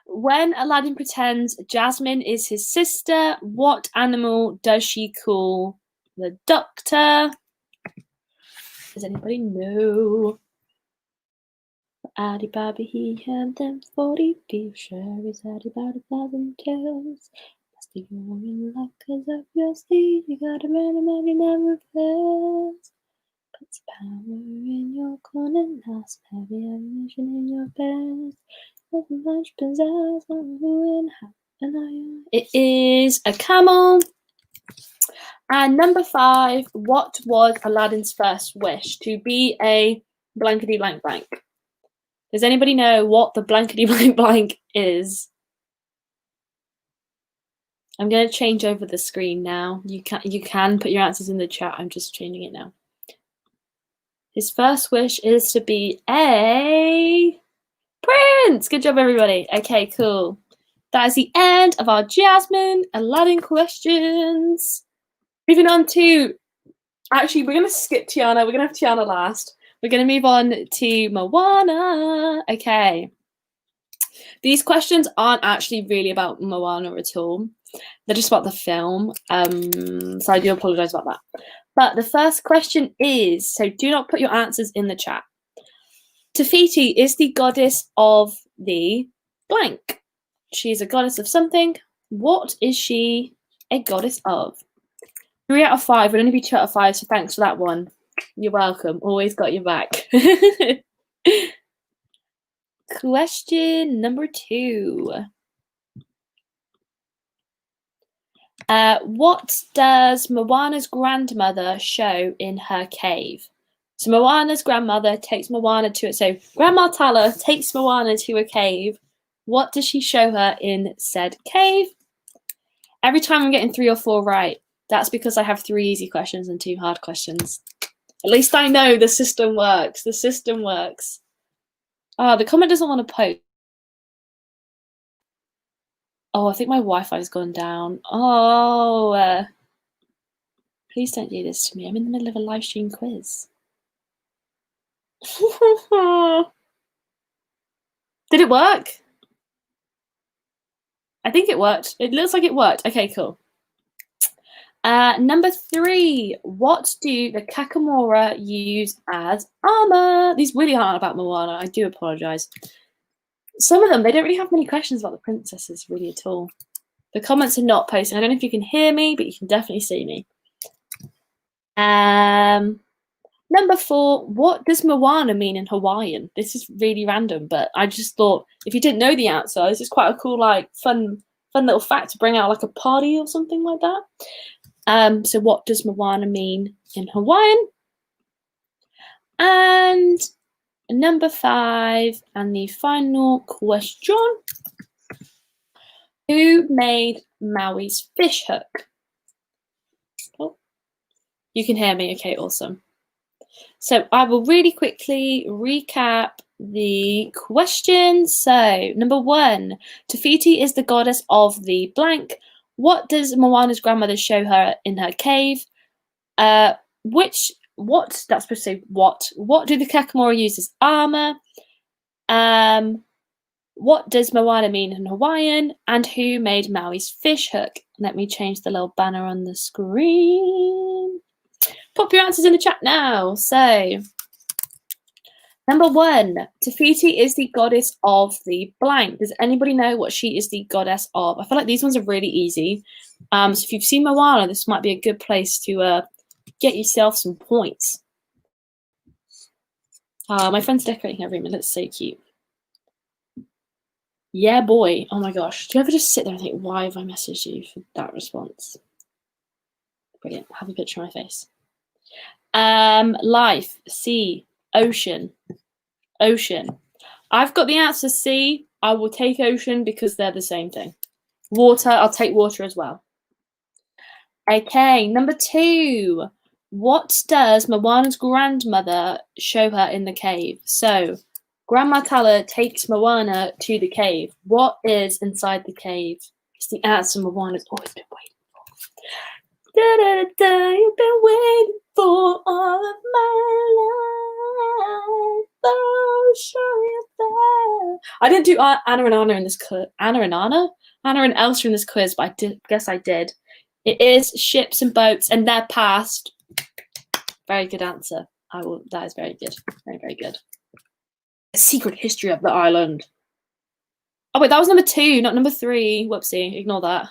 S1: When Aladdin pretends Jasmine is his sister, what animal does she call the doctor? Does anybody know? Ali Baba, he had them 40 thieves. Sure is had about 1,000 tails. Must be you're in luck, 'cause up your sleeve you got a man and you never fails. Puts power in your corner, now some heavy ammunition in your pants. It is a camel. And number 5, what was Aladdin's first wish? To be a blankety blank blank. Does anybody know what the blankety blank blank is? I'm going to change over the screen now. You can put your answers in the chat. I'm just changing it now. His first wish is to be a prince. Good job, everybody. Okay, cool. That is the end of our Jasmine Aladdin questions. Moving on to, actually, we're going to skip Tiana. We're going to have Tiana last. We're going to move on to Moana. Okay. These questions aren't actually really about Moana at all. They're just about the film. So I do apologize about that. But the first question is, so do not put your answers in the chat. Te Fiti is the goddess of the blank. She is a goddess of something. What is she a goddess of? 3 out of 5 would only be 2 out of 5, so thanks for that one. You're welcome. Always got your back. Question number 2. What does Moana's grandmother show in her cave? So Moana's grandmother takes Moana to it. So Grandma Tala takes Moana to a cave. What does she show her in said cave? Every time I'm getting 3 or 4 right, that's because I have 3 easy questions and 2 hard questions. At least I know the system works. The system works. Oh, the comment doesn't want to post. Oh, I think my Wi-Fi's gone down. Oh, please don't do this to me. I'm in the middle of a live stream quiz. Did it work? I think it worked. It looks like it worked. Okay, cool. Number 3. What do the Kakamora use as armor? These really aren't about Moana. I do apologize. Some of them, they don't really have many questions about the princesses really at all. The comments are not posting. I don't know if you can hear me, but you can definitely see me. Number 4, what does Moana mean in Hawaiian? This is really random, but I just thought if you didn't know the answer, this is quite a cool, like, fun little fact to bring out like a party or something like that. So what does Moana mean in Hawaiian? And number 5, and the final question. Who made Maui's fishhook? Oh, you can hear me. Okay, awesome. So I will really quickly recap the questions. So number 1, Te Fiti is the goddess of the blank. What does Moana's grandmother show her in her cave? What that's supposed to say what do the Kakamora use as armor? What does Moana mean in Hawaiian? And who made Maui's fishhook? Let me change the little banner on the screen. Pop your answers in the chat now. So, number 1, Te Fiti is the goddess of the blank. Does anybody know what she is the goddess of? I feel like these ones are really easy. So if you've seen Moana, this might be a good place to get yourself some points. My friend's decorating her room and it's so cute. Yeah, boy. Oh my gosh. Do you ever just sit there and think, why have I messaged you for that response? Brilliant. Have a picture of my face. Life, sea, ocean. Ocean. I've got the answer C. I will take ocean because they're the same thing. Water, I'll take water as well. Okay, number 2. What does Moana's grandmother show her in the cave? So, Grandma Tala takes Moana to the cave. What is inside the cave? It's the answer Moana's always been waiting for. Da, da, da, da, you've been waiting for all of my life. Oh, show you that. I didn't do Anna and Anna in this quiz. Anna and Elsa in this quiz, but I guess I did. It is ships and boats, and they're past. Very good answer. That is very good. Very, very good. The secret history of the island. Oh wait, that was number 2, not number 3. Whoopsie, ignore that.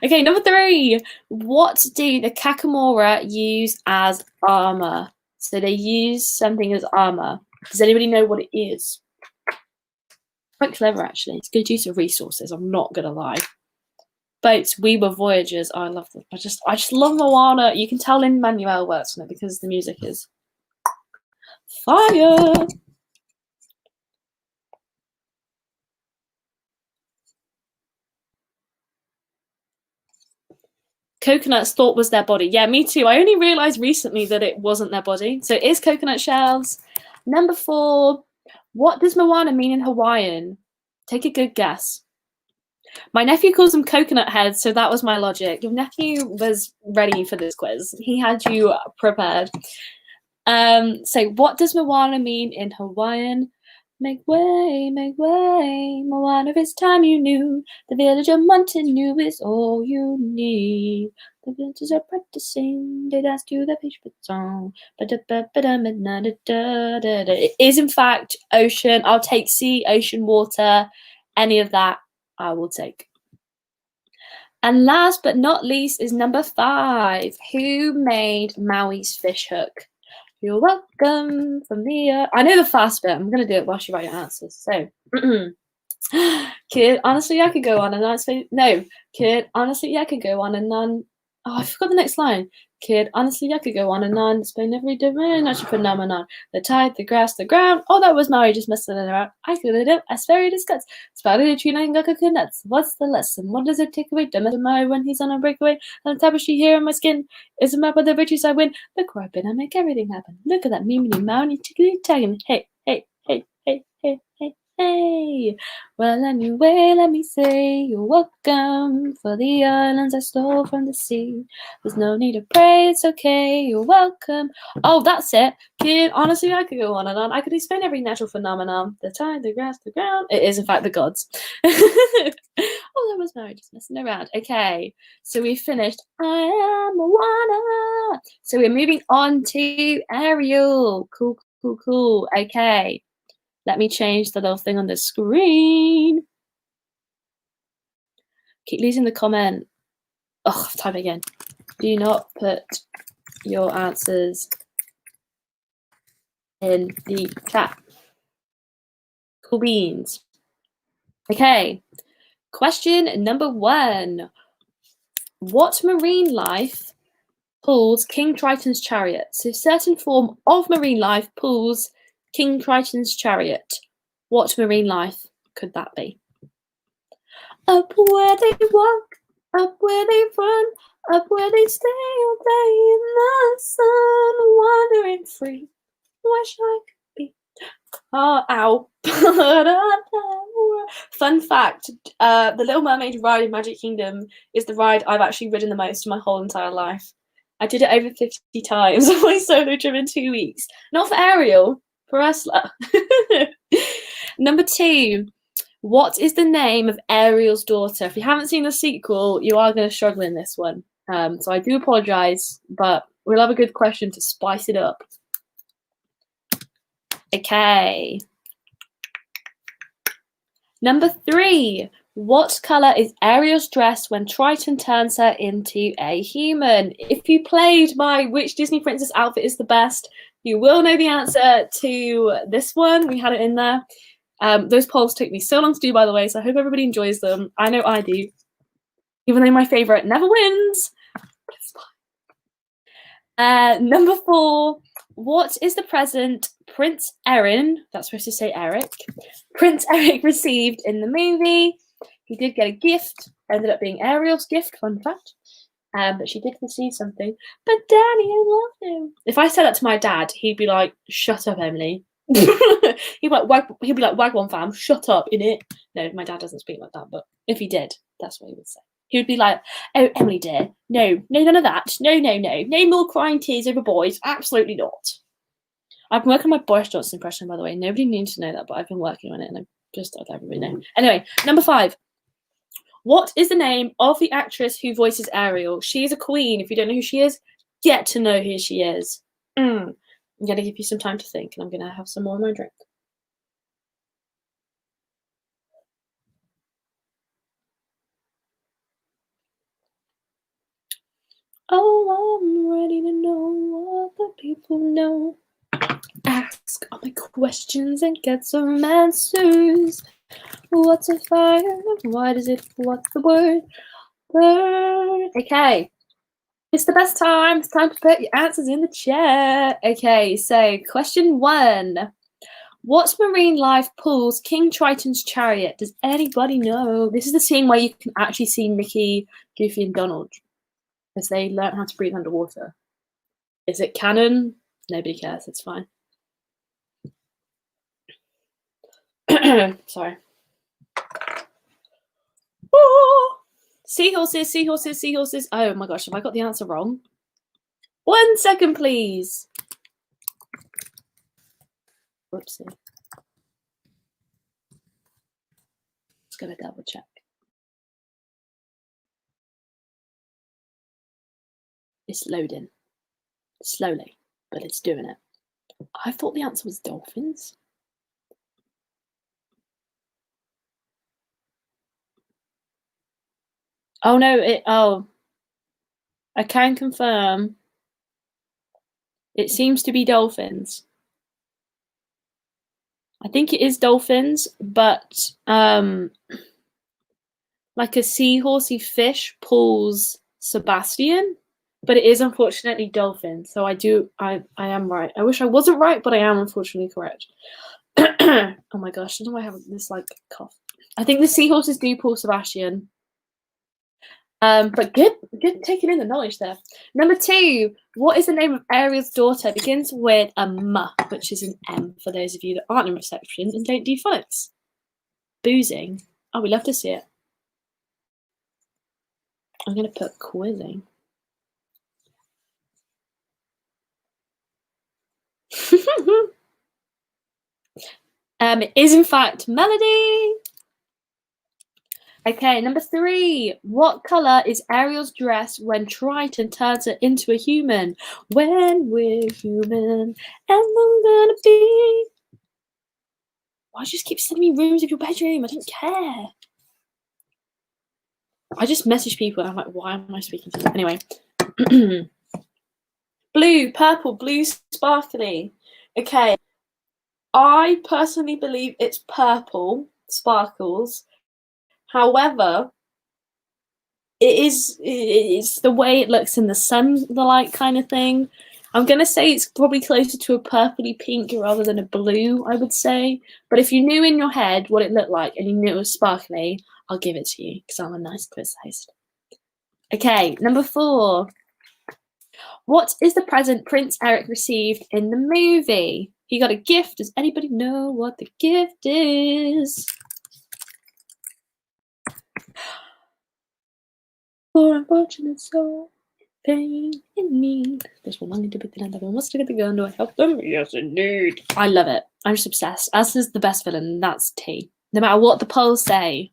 S1: Okay, number 3. What do the Kakamora use as armor? So they use something as armor. Does anybody know what it is? Quite clever, actually. It's good use of resources. I'm not gonna lie. Boats, we were voyagers. Oh, I love them. I just love Moana. You can tell Lin-Manuel works on it because the music is fire. Coconuts thought was their body. Yeah, me too. I only realized recently that it wasn't their body. So it is coconut shells. Number 4. What does Moana mean in Hawaiian? Take a good guess. My nephew calls them coconut heads, so that was my logic. Your nephew was ready for this quiz. He had you prepared. So what does Moana mean in Hawaiian? Make way, Moana, it's time you knew. The village of Montanu is all you need. The villagers are practicing, they dance to the fish song. It is in fact ocean. I'll take sea, ocean, water, any of that I will take. And last but not least is number 5. Who made Maui's fishhook? You're welcome from the I know the fast bit. I'm going to do it while you write your answers. So, kid, honestly, I could go on and on. No, kid, honestly, I could go on and on. Oh, I forgot the next line. Kid, honestly, I could go on and on. Explain every domain, not your phenomenon. The tide, the grass, the ground. Oh, that was Maui just messing around. I could have done. I swear it is guts. Spouted a tree and got coconuts. What's the lesson? What does it take away? Dumb as Maui when he's on a breakaway. On the tapestry here on my skin is a map of the virtues I win. Look where I've been. I make everything happen. Look at that meanie Maui tickly tagging. Hey, hey, hey, hey, hey, hey. Hey, well anyway, let me say you're welcome for the islands I stole from the sea. There's no need to pray, it's okay, you're welcome. Oh, that's it. Kid, honestly, I could go on and on. I could explain every natural phenomenon. The tide, the grass, the ground. It is, in fact, the gods. Oh, that was Mary just messing around. Okay, so we finished I am Moana. So we're moving on to Ariel. Cool, cool, cool. Okay. Let me change the little thing on the screen. Keep losing the comment. Oh, type again. Do not put your answers in the chat. Cool beans. Okay, question number 1. What marine life pulls King Triton's chariot? So certain form of marine life pulls King Triton's chariot. What marine life could that be? Up where they walk, up where they run, up where they stay all day in the sun, wandering free. Wish I could be. Oh, ow. Fun fact, the Little Mermaid ride in Magic Kingdom is the ride I've actually ridden the most in my whole entire life. I did it over 50 times on my solo trip in 2 weeks. Not for Ariel, for Ursula. Number 2. What is the name of Ariel's daughter? If you haven't seen the sequel, you are going to struggle in this one. So I do apologise, but we'll have a good question to spice it up. Okay. Number 3. What colour is Ariel's dress when Triton turns her into a human? If you played my Which Disney Princess outfit is the best, you will know the answer to this one. We had it in there. Those polls took me so long to do, by the way, so I hope everybody enjoys them. I know I do. Even though my favourite never wins. It's fine. Number 4. What is the present Prince Erin, that's supposed to say Eric, Prince Eric received in the movie? He did get a gift, ended up being Ariel's gift, fun fact. But she did receive something. But Daddy, I love him. If I said that to my dad, he'd be like, "Shut up, Emily." he'd be like, "Wagwan fam, shut up, innit?" No, my dad doesn't speak like that, but if he did, that's what he would say. He would be like, "Oh, Emily dear, no, none of that. No more crying tears over boys. Absolutely not." I've been working on my Boris Johnson impression, by the way. Nobody needs to know that, but I've been working on it, and I just thought everybody know. Anyway, number 5. What is the name of the actress who voices Ariel? She is a queen. If you don't know who she is, get to know who she is. I'm going to give you some time to think, and I'm going to have some more of my drink. Oh, I'm ready to know what the people know. Ask all my questions and get some answers. What's a fire? What is it? What's the word? Burn. Okay. It's the best time. It's time to put your answers in the chat. Okay, so question 1. What marine life pulls King Triton's chariot? Does anybody know? This is the scene where you can actually see Mickey, Goofy, and Donald as they learn how to breathe underwater. Is it canon? Nobody cares. It's fine. Sorry. Oh! Seahorses, seahorses, seahorses. Oh my gosh, have I got the answer wrong? 1 second, please. Whoopsie. Just gonna double check. It's loading. Slowly, but it's doing it. I thought the answer was dolphins. Oh no, I can confirm. It seems to be dolphins. I think it is dolphins, but like a seahorsey fish pulls Sebastian, but it is unfortunately dolphins. So I am right. I wish I wasn't right, but I am unfortunately correct. Oh my gosh, I don't know why I have this like cough. I think the seahorses do pull Sebastian. But good taking in the knowledge there. Number 2, what is the name of Ariel's daughter? It begins with a M, which is an M for those of you that aren't in reception and don't do phonics. Boozing. Oh, we love to see it. I'm going to put quizzing. It is in fact Melody. Okay, number 3. What colour is Ariel's dress when Triton turns her into a human? When we're human, and I'm gonna be. Why do you just keep sending me rooms of your bedroom? I don't care. I just message people and I'm like, why am I speaking to them? Anyway. Blue, purple, blue, sparkly. Okay, I personally believe it's purple, sparkles. However, it's the way it looks in the sun, the light kind of thing. I'm gonna say it's probably closer to a purpley pink rather than a blue, I would say. But if you knew in your head what it looked like and you knew it was sparkly, I'll give it to you because I'm a nice quiz host. Okay, number 4. What is the present Prince Eric received in the movie? He got a gift. Does anybody know what the gift is? For unfortunate soul, pain in need. There's one longing to be the other one wants to get the gun. Do I help them? Yes, indeed. I love it. I'm just obsessed. As is the best villain. That's T. No matter what the polls say.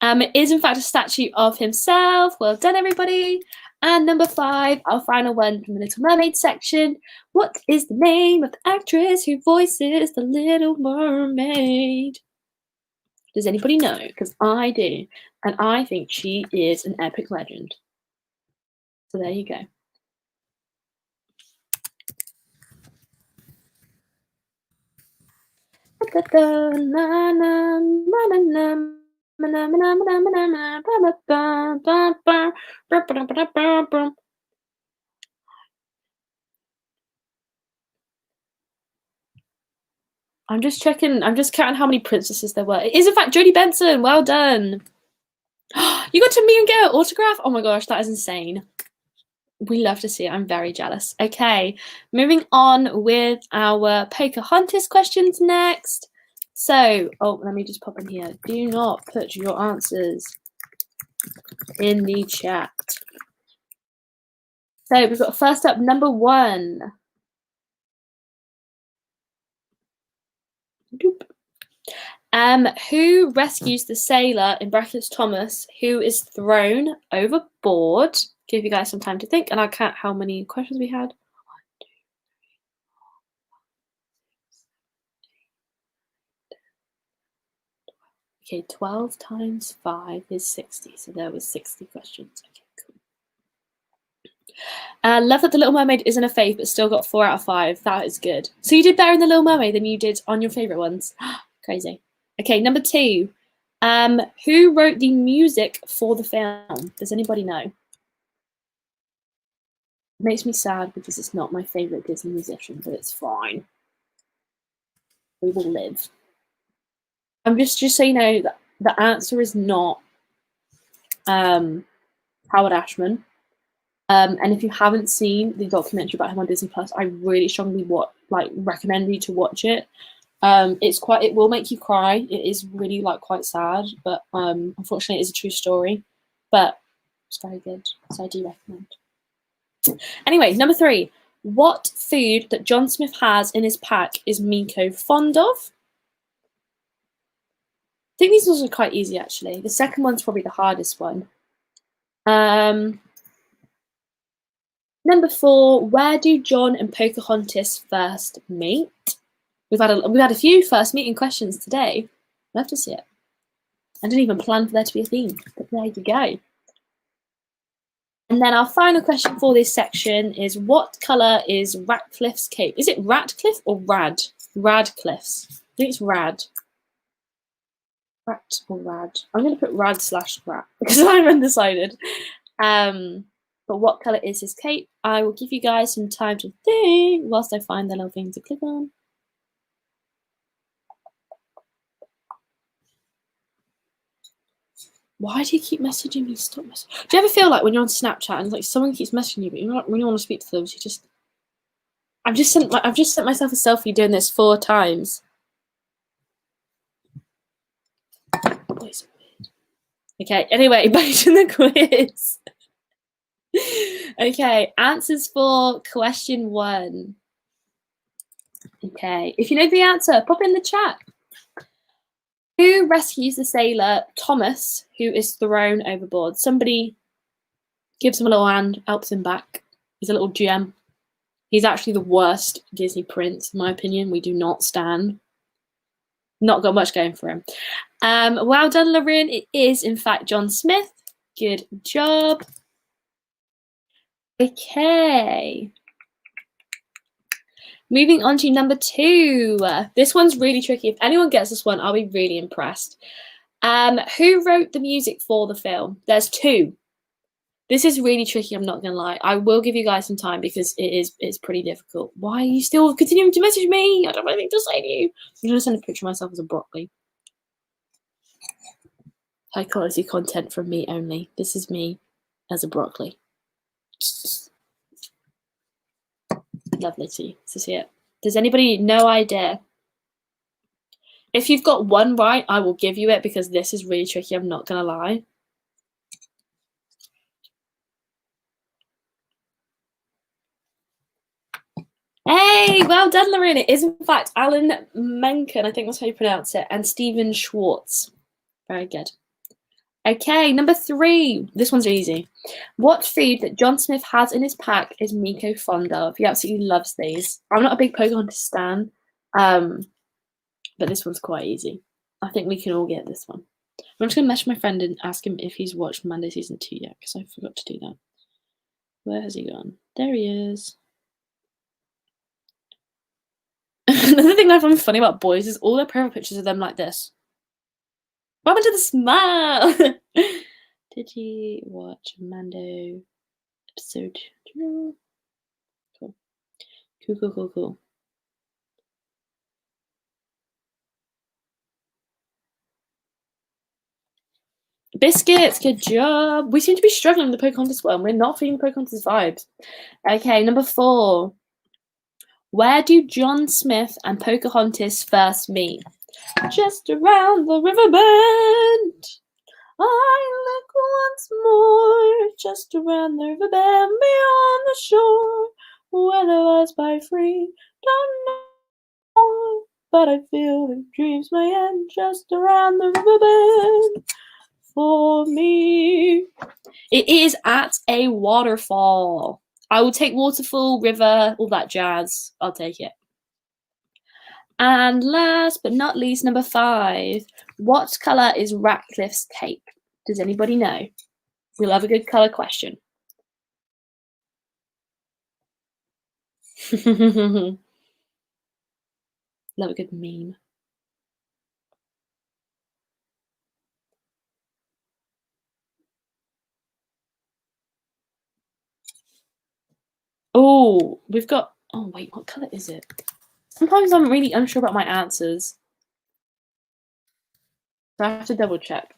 S1: It is in fact a statue of himself. Well done, everybody. And number 5, our final one from the Little Mermaid section. What is the name of the actress who voices the Little Mermaid? Does anybody know? Because I do. And I think she is an epic legend. So there you go. I'm just checking. I'm just counting how many princesses there were. It is in fact Jodie Benson. Well done. You got to meet and get an autograph? Oh my gosh, that is insane. We love to see it. I'm very jealous. Okay, moving on with our Pocahontas questions next. So, let me just pop in here. Do not put your answers in the chat. So we've got first up, number 1. Who rescues the sailor, in brackets Thomas, who is thrown overboard? Give you guys some time to think, and I'll count how many questions we had. 1, 2, 3, 4, 5, 6, 7, 8, 9, 10. Okay, 12 times 5 is 60, so there was 60 questions. Okay, cool. Love that The Little Mermaid isn't a fave, but still got 4 out of 5. That is good. So you did better in The Little Mermaid than you did on your favourite ones. Crazy. Okay, number 2. Who wrote the music for the film? Does anybody know? It makes me sad because it's not my favourite Disney musician, but it's fine. We will live. I'm just so you know that the answer is not Howard Ashman. And if you haven't seen the documentary about him on Disney Plus, I really strongly recommend you to watch it. It will make you cry. It is really quite sad, but unfortunately, it is a true story. But it's very good, so I do recommend. Anyway, number 3. What food that John Smith has in his pack is Meeko fond of? I think these ones are quite easy, actually. The second one's probably the hardest one. Number 4. Where do John and Pocahontas first meet? We've had a few first meeting questions today. Love to see it. I didn't even plan for there to be a theme, but there you go. And then our final question for this section is, what colour is Ratcliffe's cape? Is it Ratcliffe or Rad? Radcliffe's. I think it's Rad. Rat or Rad? I'm going to put Rad/Rat because I'm undecided. But what colour is his cape? I will give you guys some time to think whilst I find the little thing to click on. Why do you keep messaging me? Stop messaging. Do you ever feel like when you're on Snapchat and someone keeps messaging you, but you don't really want to speak to them? So you just, I've just sent myself a selfie doing this 4 times. Boys are weird. Okay. Anyway, back to the quiz. Okay. Answers for question 1. Okay. If you know the answer, pop in the chat. Who rescues the sailor Thomas, who is thrown overboard? Somebody gives him a little hand, helps him back. He's a little gem. He's actually the worst Disney prince, in my opinion. We do not stand. Not got much going for him. Well done, Lauren. It is, in fact, John Smith. Good job. Okay. Moving on to number 2. This one's really tricky. If anyone gets this one, I'll be really impressed. Who wrote the music for the film? There's 2. This is really tricky, I'm not going to lie. I will give you guys some time because it's pretty difficult. Why are you still continuing to message me? I don't have anything to say to you. I'm going to send a picture of myself as a broccoli. High quality content from me only. This is me as a broccoli. Lovely to see it. Does anybody no idea? If you've got one right, I will give you it because this is really tricky, I'm not going to lie. Hey, well done, Lorraine. It is, in fact, Alan Menken, I think that's how you pronounce it, and Stephen Schwartz. Very good. Okay, number 3. This one's easy. What food that John Smith has in his pack is Miko fond of? He absolutely loves these. I'm not a big Pocahontas stan, but this one's quite easy. I think we can all get this one. I'm just going to message my friend and ask him if he's watched Monday season 2 yet, because I forgot to do that. Where has he gone? There he is. Another thing I find funny about boys is all their profile pictures of them like this. What happened to the smile? Did you watch Mando episode 2? Cool. Cool. Biscuits, good job. We seem to be struggling with the Pocahontas one. We're not feeling Pocahontas vibes. Okay, number 4. Where do John Smith and Pocahontas first meet? Just around the river bend. I look once more. Just around the river bend, beyond the shore, where the birds fly free. Don't know, but I feel the dreams may end. Just around the river bend for me. It is at a waterfall. I will take waterfall, river, all that jazz. I'll take it. And last but not least, number 5. What colour is Ratcliffe's cape? Does anybody know? We love a good colour question. Love a good meme. Oh, we've got... Oh, wait, what colour is it? Sometimes I'm really unsure about my answers. So I have to double check.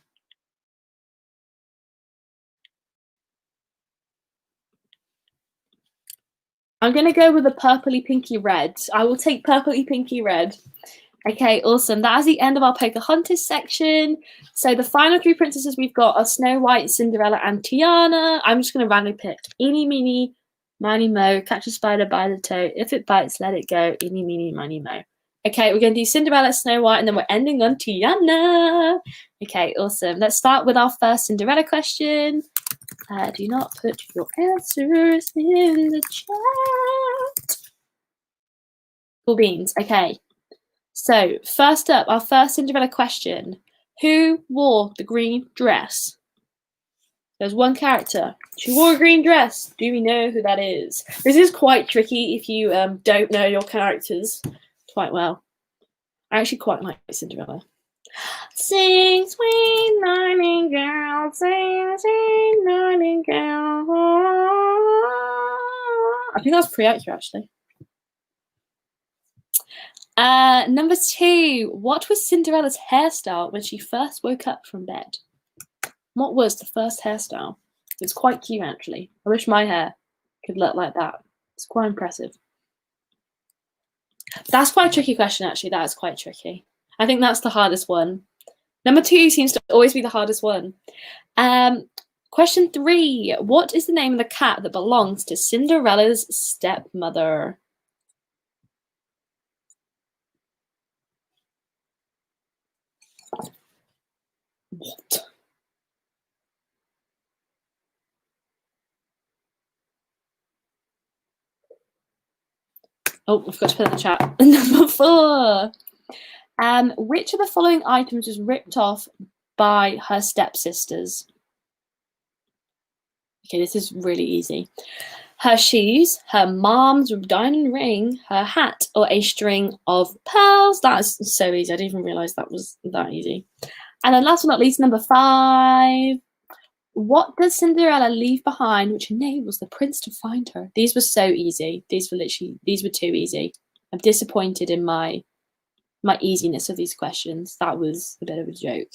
S1: I'm going to go with a purpley pinky red. I will take purpley pinky red. Okay, awesome. That is the end of our Pocahontas section. So the final 3 princesses we've got are Snow White, Cinderella, and Tiana. I'm just going to randomly pick Eeny, Meeny, Miny, Mo, catch a spider by the toe. If it bites, let it go. Eeny, Meeny, Miny, Mo. Okay, we're going to do Cinderella, Snow White, and then we're ending on Tiana. Okay, awesome. Let's start with our first Cinderella question. Do not put your answers in the chat. Cool beans. Okay. So, first up, our first Cinderella question. Who wore the green dress? There's one character. She wore a green dress. Do we know who that is? This is quite tricky if you don't know your characters quite well. I actually quite like Cinderella. Sing, sweet nightingale, sing, sweet nightingale. I think that's pretty accurate, actually. Number 2. What was Cinderella's hairstyle when she first woke up from bed? What was the first hairstyle? It's quite cute, actually. I wish my hair could look like that. It's quite impressive. That's quite a tricky question, actually. That is quite tricky. I think that's the hardest one. Number 2 seems to always be the hardest one. Question 3. What is the name of the cat that belongs to Cinderella's stepmother? What? Oh, I've got to put it in the chat. Number 4. Which of the following items was ripped off by her stepsisters? Okay, this is really easy. Her shoes, her mom's diamond ring, her hat, or a string of pearls. That's so easy. I didn't even realise that was that easy. And then last but not least, number 5. What does Cinderella leave behind which enables the prince to find her? These were so easy. These were too easy. I'm disappointed in my easiness of these questions. That was a bit of a joke.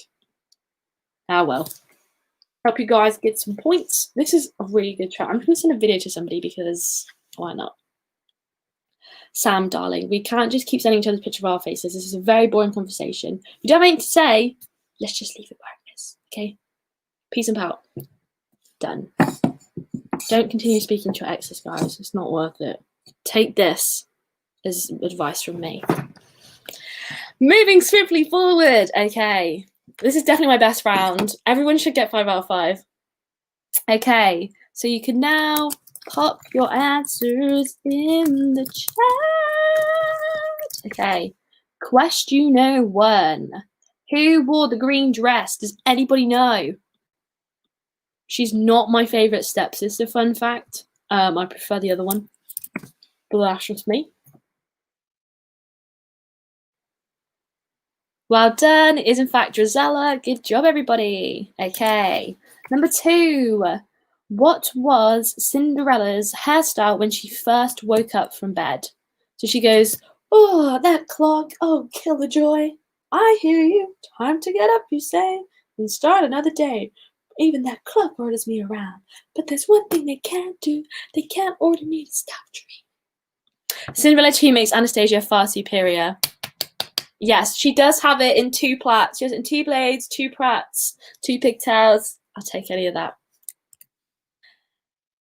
S1: Ah well. Help you guys get some points. This is a really good chat. I'm just going to send a video to somebody because why not? Sam, darling, we can't just keep sending each other's picture of our faces. This is a very boring conversation. If you don't have anything to say, let's just leave it where it is, okay? Peace and pout. Done. Don't continue speaking to your exes, guys. It's not worth it. Take this as advice from me. Moving swiftly forward. Okay. This is definitely my best round. Everyone should get 5 out of 5. Okay. So you can now pop your answers in the chat. Okay. Question 1. Who wore the green dress? Does anybody know? She's not my favourite stepsister, fun fact. I prefer the other one. But that's just me. Well done. It is in fact Drizella. Good job, everybody. Okay. Number 2. What was Cinderella's hairstyle when she first woke up from bed? So she goes, oh, that clock. Oh, kill the joy. I hear you. Time to get up, you say, and start another day. Even that clock orders me around. But there's one thing they can't do. They can't order me to stop dreaming. Cinderella 2 makes Anastasia far superior. Yes, she does have it in 2 plaits. She has it in 2 blades, 2 plaits, 2 pigtails. I'll take any of that.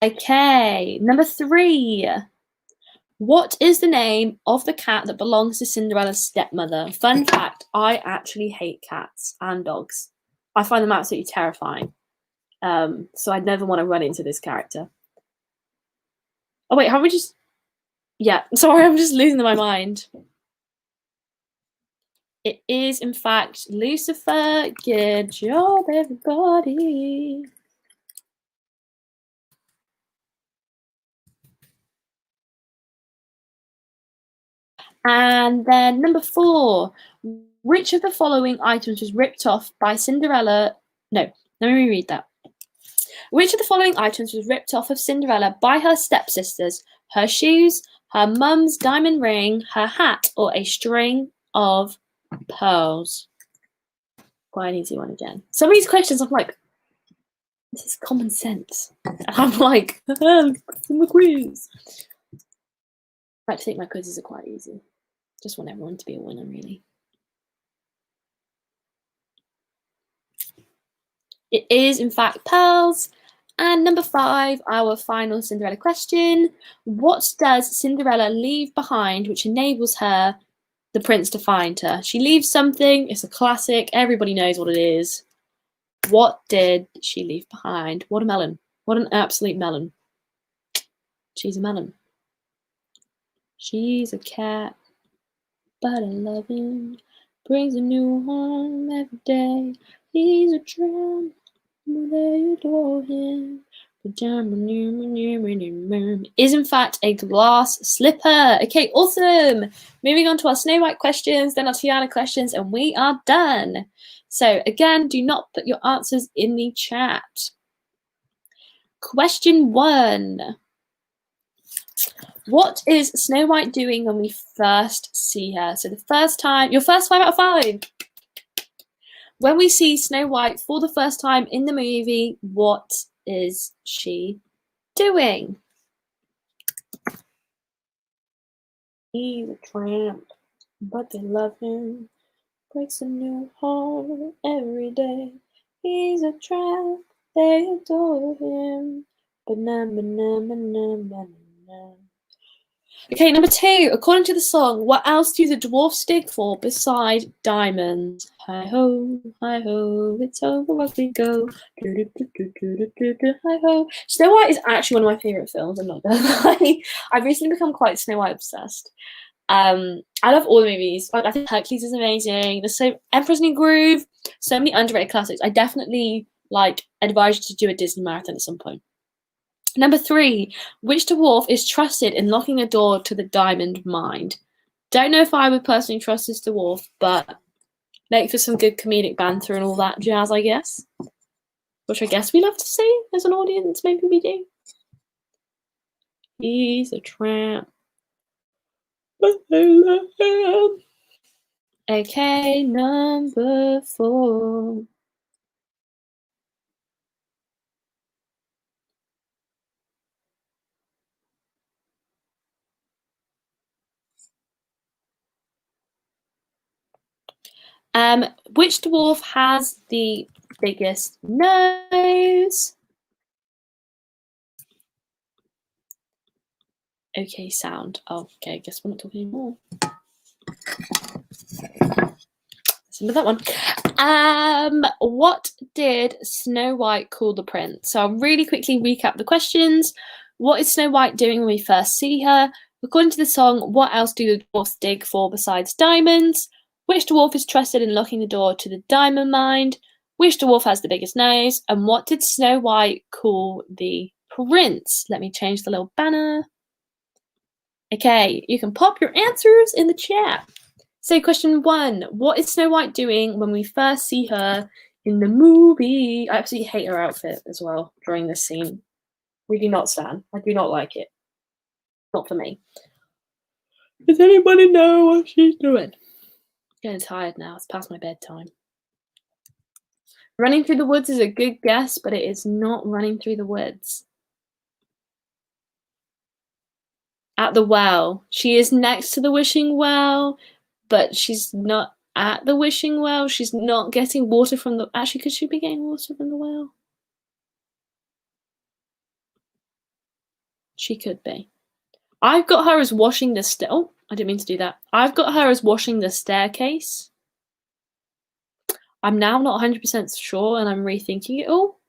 S1: Okay, number 3. What is the name of the cat that belongs to Cinderella's stepmother? Fun fact, I actually hate cats and dogs. I find them absolutely terrifying. So I'd never want to run into this character. Oh wait, how we just... Yeah, sorry, I'm just losing my mind. It is, in fact, Lucifer. Good job, everybody. And then number 4. Which of the following items was ripped off by Cinderella? No, let me reread that. Which of the following items was ripped off of Cinderella by her stepsisters? Her shoes, her mum's diamond ring, her hat, or a string of pearls? Quite an easy one again. Some of these questions I'm like, this is common sense. And I'm like, from the quiz. I like to think my quizzes are quite easy. Just want everyone to be a winner, really. It is, in fact, pearls. And number 5, our final Cinderella question. What does Cinderella leave behind which enables her, the prince, to find her? She leaves something. It's a classic. Everybody knows what it is. What did she leave behind? What a melon. What an absolute melon. She's a melon. She's a cat, but I love him. Brings a new home every day. He's a tramp, but they adore him. Is in fact a glass slipper. Okay, awesome. Moving on to our Snow White questions, then our Tiana questions, and we are done. So again, do not put your answers in the chat. Question 1. What is Snow White doing when we first see her? So the first time, your first 5 out of 5. When we see Snow White for the first time in the movie, what is she doing? He's a tramp, but they love him. Breaks a new home every day. He's a tramp, they adore him. Okay, number 2. According to the song, what else do the dwarfs dig for beside diamonds? Hi-ho, it's over as we go. Hi-ho. Snow White is actually one of my favourite films, I'm not gonna lie. I've recently become quite Snow White obsessed. I love all the movies. I think Hercules is amazing. There's so Emperor's New Groove, so many underrated classics. I definitely advise you to do a Disney marathon at some point. Number 3, which dwarf is trusted in locking a door to the diamond mine? Don't know if I would personally trust this dwarf, but make for some good comedic banter and all that jazz, I guess. Which I guess we love to see as an audience, maybe we do. He's a tramp. Okay, number 4. Which dwarf has the biggest nose? Okay, sound. Oh, okay, I guess we're not talking anymore. Listen to that one. What did Snow White call the prince? So I'll really quickly recap the questions. What is Snow White doing when we first see her? According to the song, what else do the dwarfs dig for besides diamonds? Which dwarf is trusted in locking the door to the diamond mine? Which dwarf has the biggest nose? And what did Snow White call the prince? Let me change the little banner. Okay, you can pop your answers in the chat. So question 1, what is Snow White doing when we first see her in the movie? I absolutely hate her outfit as well during this scene. We do not stand. I do not like it. Not for me. Does anybody know what she's doing? Getting tired now. It's past my bedtime. Running through the woods is a good guess, but it is not running through the woods. At the well. She is next to the wishing well, but she's not at the wishing well. She's not getting water from the... Actually, could she be getting water from the well? She could be. I've got her as washing the oh, I didn't mean to do that. I've got her as washing the staircase. I'm now not 100% sure, and I'm rethinking it all.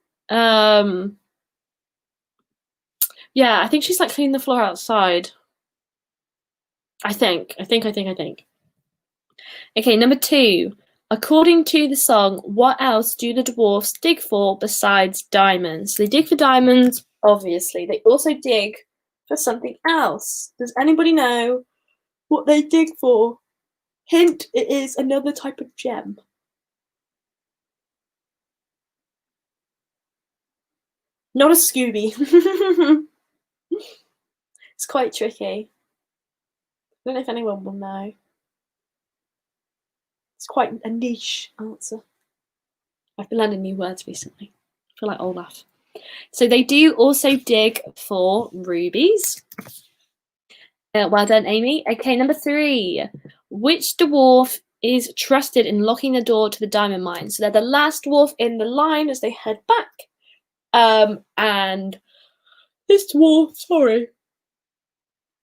S1: Yeah, I think she's like cleaning the floor outside. I think. Okay, number 2. According to the song, what else do the dwarfs dig for besides diamonds? They dig for diamonds, obviously. They also dig for something else. Does anybody know what they dig for? Hint, it is another type of gem. Not a Scooby. It's quite tricky. I don't know if anyone will know. It's quite a niche answer. I've been learning new words recently. I feel like Olaf. So they do also dig for rubies. Well done, Amy. Okay, number 3. Which dwarf is trusted in locking the door to the diamond mine? So they're the last dwarf in the line as they head back. And this dwarf, sorry.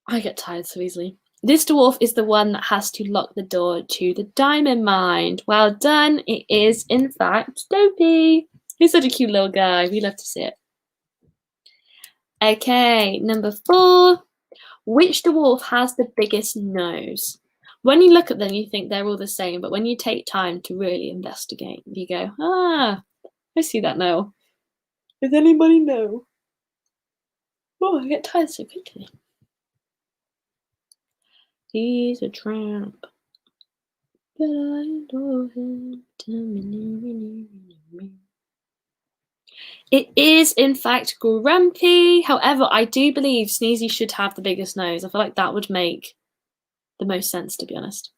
S1: I get tired so easily. This dwarf is the one that has to lock the door to the diamond mine. Well done. It is, in fact, Dopey. He's such a cute little guy. We love to see it. Okay, number 4. Which dwarf has the biggest nose? When you look at them, you think they're all the same, but when you take time to really investigate, you go, I see that now. Does anybody know? Oh, I get tired so quickly. He's a tramp, but I adore him. It is, in fact, Grumpy. However, I do believe Sneezy should have the biggest nose. I feel like that would make the most sense, to be honest.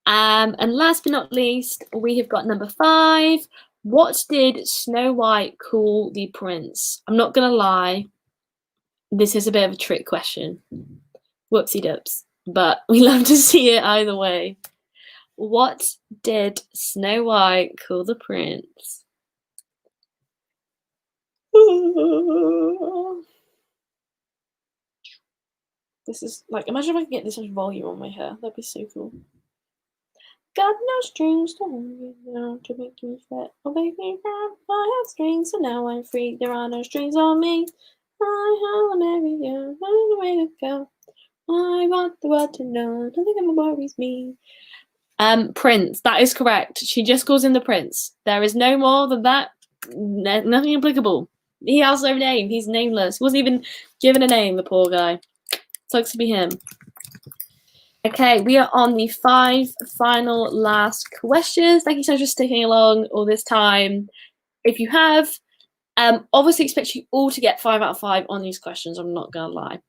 S1: And last but not least, we have got number 5. What did Snow White call the prince? I'm not going to lie. This is a bit of a trick question. Whoopsie doops. But we love to see it either way. What did Snow White call the prince? This is like, imagine if I could get this much volume on my hair. That'd be so cool. Got no strings to hold me down to make me fret. Oh, baby, I have strings, so now I'm free. There are no strings on me. I have marry you. Find a way to go. I want the world to know. Nothing ever worries me. Prince. That is correct. She just calls him the prince. There is no more than that. Nothing applicable. He has no name. He's nameless. Wasn't even given a name, the poor guy. Sucks to be him. Okay, we are on the 5 final last questions. Thank you so much for sticking along all this time. If you have, obviously expect you all to get 5 out of 5 on these questions. I'm not gonna lie.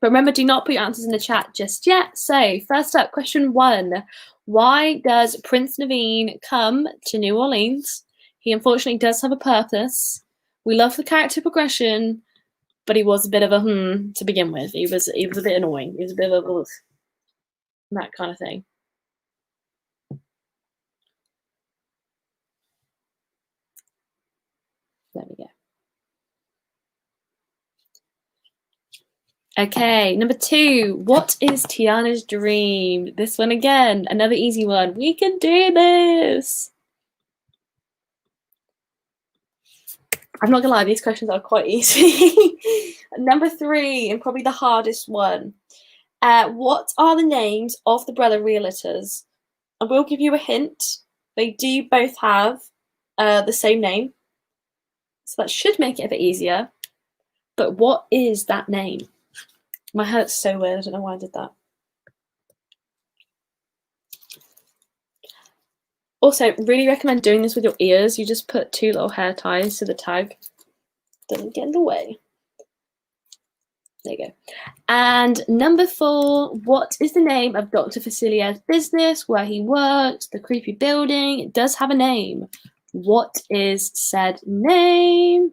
S1: But remember, do not put your answers in the chat just yet. So first up, question 1. Why does Prince Naveen come to New Orleans? He unfortunately does have a purpose. We love the character progression, but he was a bit of a to begin with. He was a bit annoying. He was a bit of a that kind of thing. There we go. Okay, number 2. What is Tiana's dream? This one again, another easy one. We can do this. I'm not gonna lie, these questions are quite easy. Number 3, and probably the hardest one. What are the names of the brother realtors? I will give you a hint. They do both have the same name. So that should make it a bit easier. But what is that name? My hair's so weird. I don't know why I did that. Also, really recommend doing this with your ears. You just put 2 little hair ties to the tag. Doesn't get in the way. There you go. And number 4, what is the name of Dr. Facilier's business, where he works, the creepy building? It does have a name. What is said name?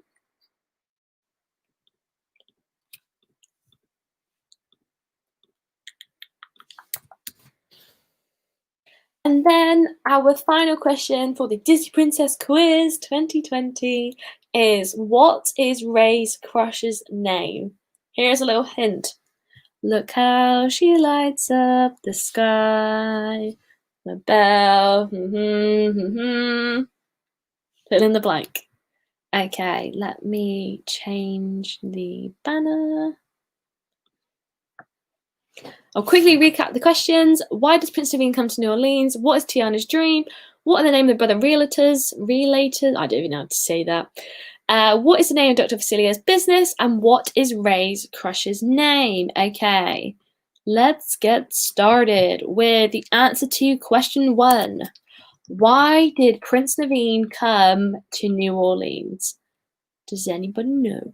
S1: And then our final question for the Disney Princess Quiz 2020 is, what is Ray's crush's name? Here's a little hint. Look how she lights up the sky. The bell. Fill in the blank. Okay, let me change the banner. I'll quickly recap the questions. Why does Prince Naveen come to New Orleans? What is Tiana's dream? What are the name of the brother realtors? I don't even know how to say that. What is the name of Dr. Facilier's business? And what is Ray's crush's name? Okay, let's get started with the answer to question 1. Why did Prince Naveen come to New Orleans? Does anybody know?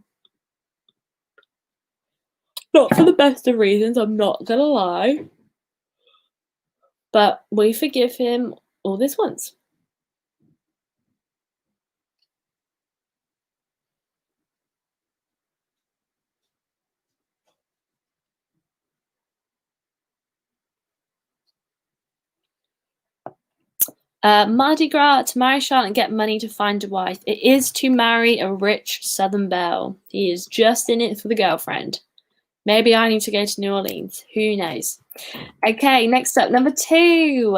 S1: Not for the best of reasons, I'm not gonna lie. But we forgive him all this once. Mardi Gras, to marry Charlotte and get money to find a wife. It is to marry a rich Southern belle. He is just in it for the girlfriend. Maybe I need to go to New Orleans. Who knows? Okay, next up, number 2.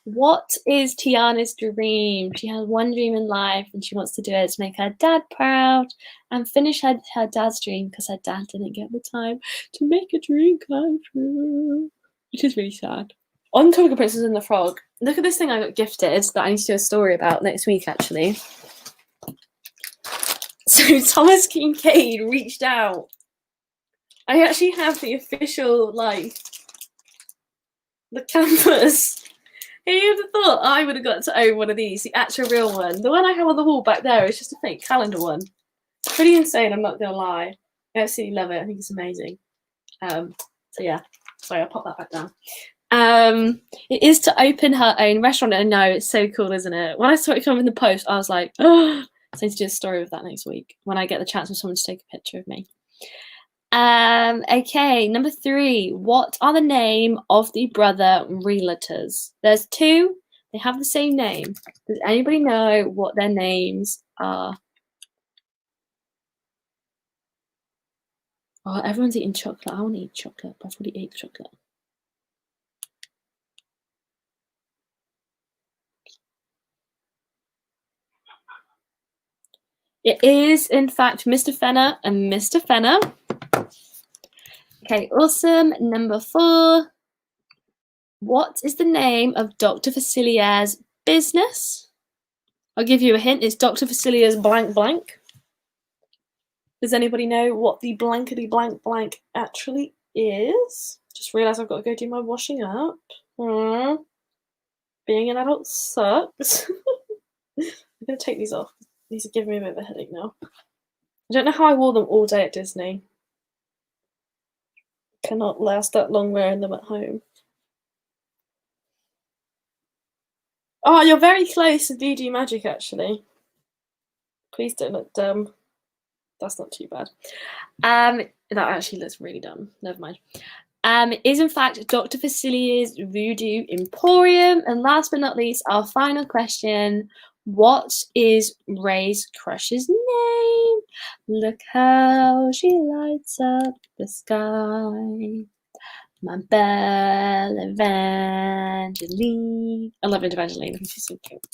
S1: What is Tiana's dream? She has one dream in life and she wants to do it to make her dad proud and finish her dad's dream because her dad didn't get the time to make a dream come true, which is really sad. On topic of Princess and the Frog, look at this thing I got gifted that I need to do a story about next week, actually. So Thomas Kincaid reached out. I actually have the official, the canvas. Who would have thought I would have got to own one of these, the actual real one? The one I have on the wall back there is just a fake calendar one. It's pretty insane, I'm not going to lie. I absolutely love it. I think it's amazing. So yeah, sorry, I'll pop that back down. It is to open her own restaurant. I know, it's so cool, isn't it? When I saw it come in the post, I was like, oh, I need to do a story of that next week when I get the chance for someone to take a picture of me. Okay, number 3. What are the name of the brother realtors? There's 2. They have the same name. Does anybody know what their names are? Oh, everyone's eating chocolate. I want to eat chocolate, but I've already ate chocolate. It is, in fact, Mr. Fenner and Mr. Fenner. Okay, awesome. Number 4. What is the name of Dr. Facilier's business? I'll give you a hint. It's Dr. Facilier's blank blank. Does anybody know what the blankety blank blank actually is? Just realised I've got to go do my washing up. Being an adult sucks. I'm going to take these off. These are giving me a bit of a headache now. I don't know how I wore them all day at Disney. Cannot last that long wearing them at home. Oh, you're very close to DD Magic, actually. Please don't look dumb. That's not too bad. That actually looks really dumb. Never mind. Is in fact Dr. Facilia's Voodoo Emporium. And last but not least, our final question. What is Ray's crush's name? Look how she lights up the sky. My belle Evangeline. I love Evangeline. She's so cute.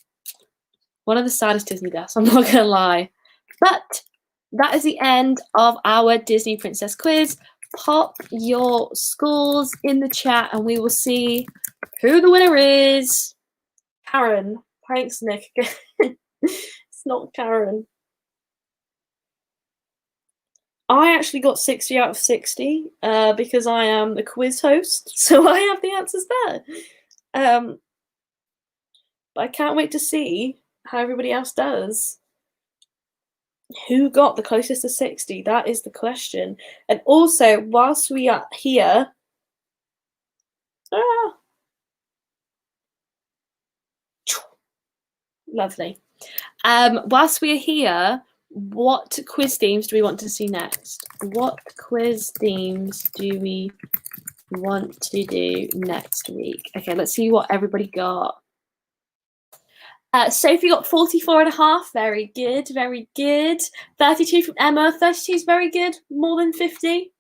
S1: One of the saddest Disney deaths, I'm not gonna lie. But that is the end of our Disney Princess quiz. Pop your scores in the chat and we will see who the winner is. Karen. Thanks, Nick. It's not Karen. I actually got 60 out of 60 because I am the quiz host, so I have the answers there. But I can't wait to see how everybody else does. Who got the closest to 60? That is the question. And also, whilst we are here, lovely. Whilst we are here, what quiz themes do we want to see next? What quiz themes do we want to do next week? Okay, let's see what everybody got. Sophie got 44.5. Very good, very good. 32 from Emma. 32 is very good. More than 50.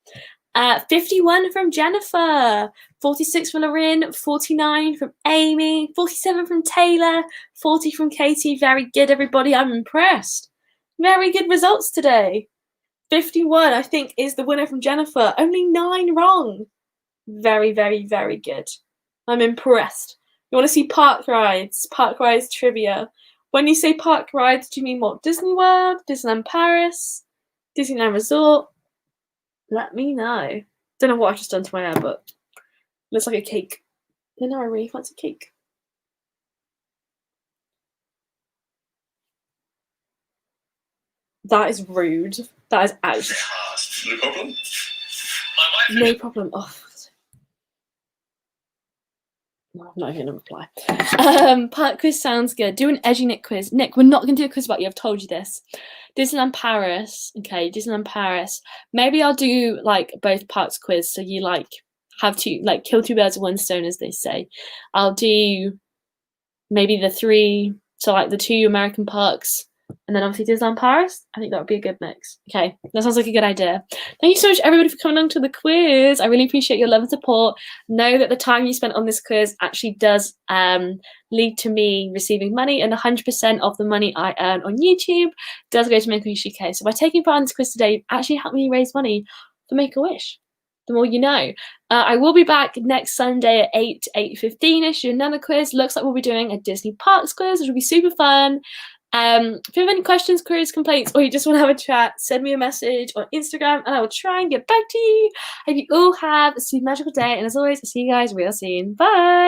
S1: 51 from Jennifer. 46 from Lorin. 49 from Amy. 47 from Taylor. 40 from Katie. Very good, everybody. I'm impressed. Very good results today. 51, I think, is the winner from Jennifer. Only 9 wrong. Very, very, very good. I'm impressed. You want to see park rides trivia. When you say park rides, do you mean what? Disney World, Disneyland Paris, Disneyland Resort? Let me know. Don't know what I've just done to my hair, but looks like a cake. You know, I really fancy cake. That is rude. That is actually... No problem? No problem. Oh. I'm not even going to reply. Park quiz sounds good. Do an edgy Nick quiz. Nick, we're not going to do a quiz about you. I've told you this. Disneyland Paris. Okay, Disneyland Paris. Maybe I'll do like both parks quiz so you like have to like kill 2 birds with 1 stone, as they say. I'll do maybe the 3, so like the 2 American parks and then obviously Disneyland Paris. I think that would be a good mix. Okay, that sounds like a good idea. Thank you so much, everybody, for coming on to the quiz. I really appreciate your love and support. Know that the time you spent on this quiz actually does lead to me receiving money, and 100% of the money I earn on YouTube does go to Make-A-Wish UK. So by taking part in this quiz today, you've actually helped me raise money for Make-A-Wish. The more you know. I will be back next Sunday at 8:15ish. Do another quiz. Looks like we'll be doing a Disney Parks quiz, which will be super fun. If you have any questions, queries, complaints, or you just want to have a chat, send me a message on Instagram and I will try and get back to you. I hope you all have a super magical day, and as always, I'll see you guys real soon. Bye!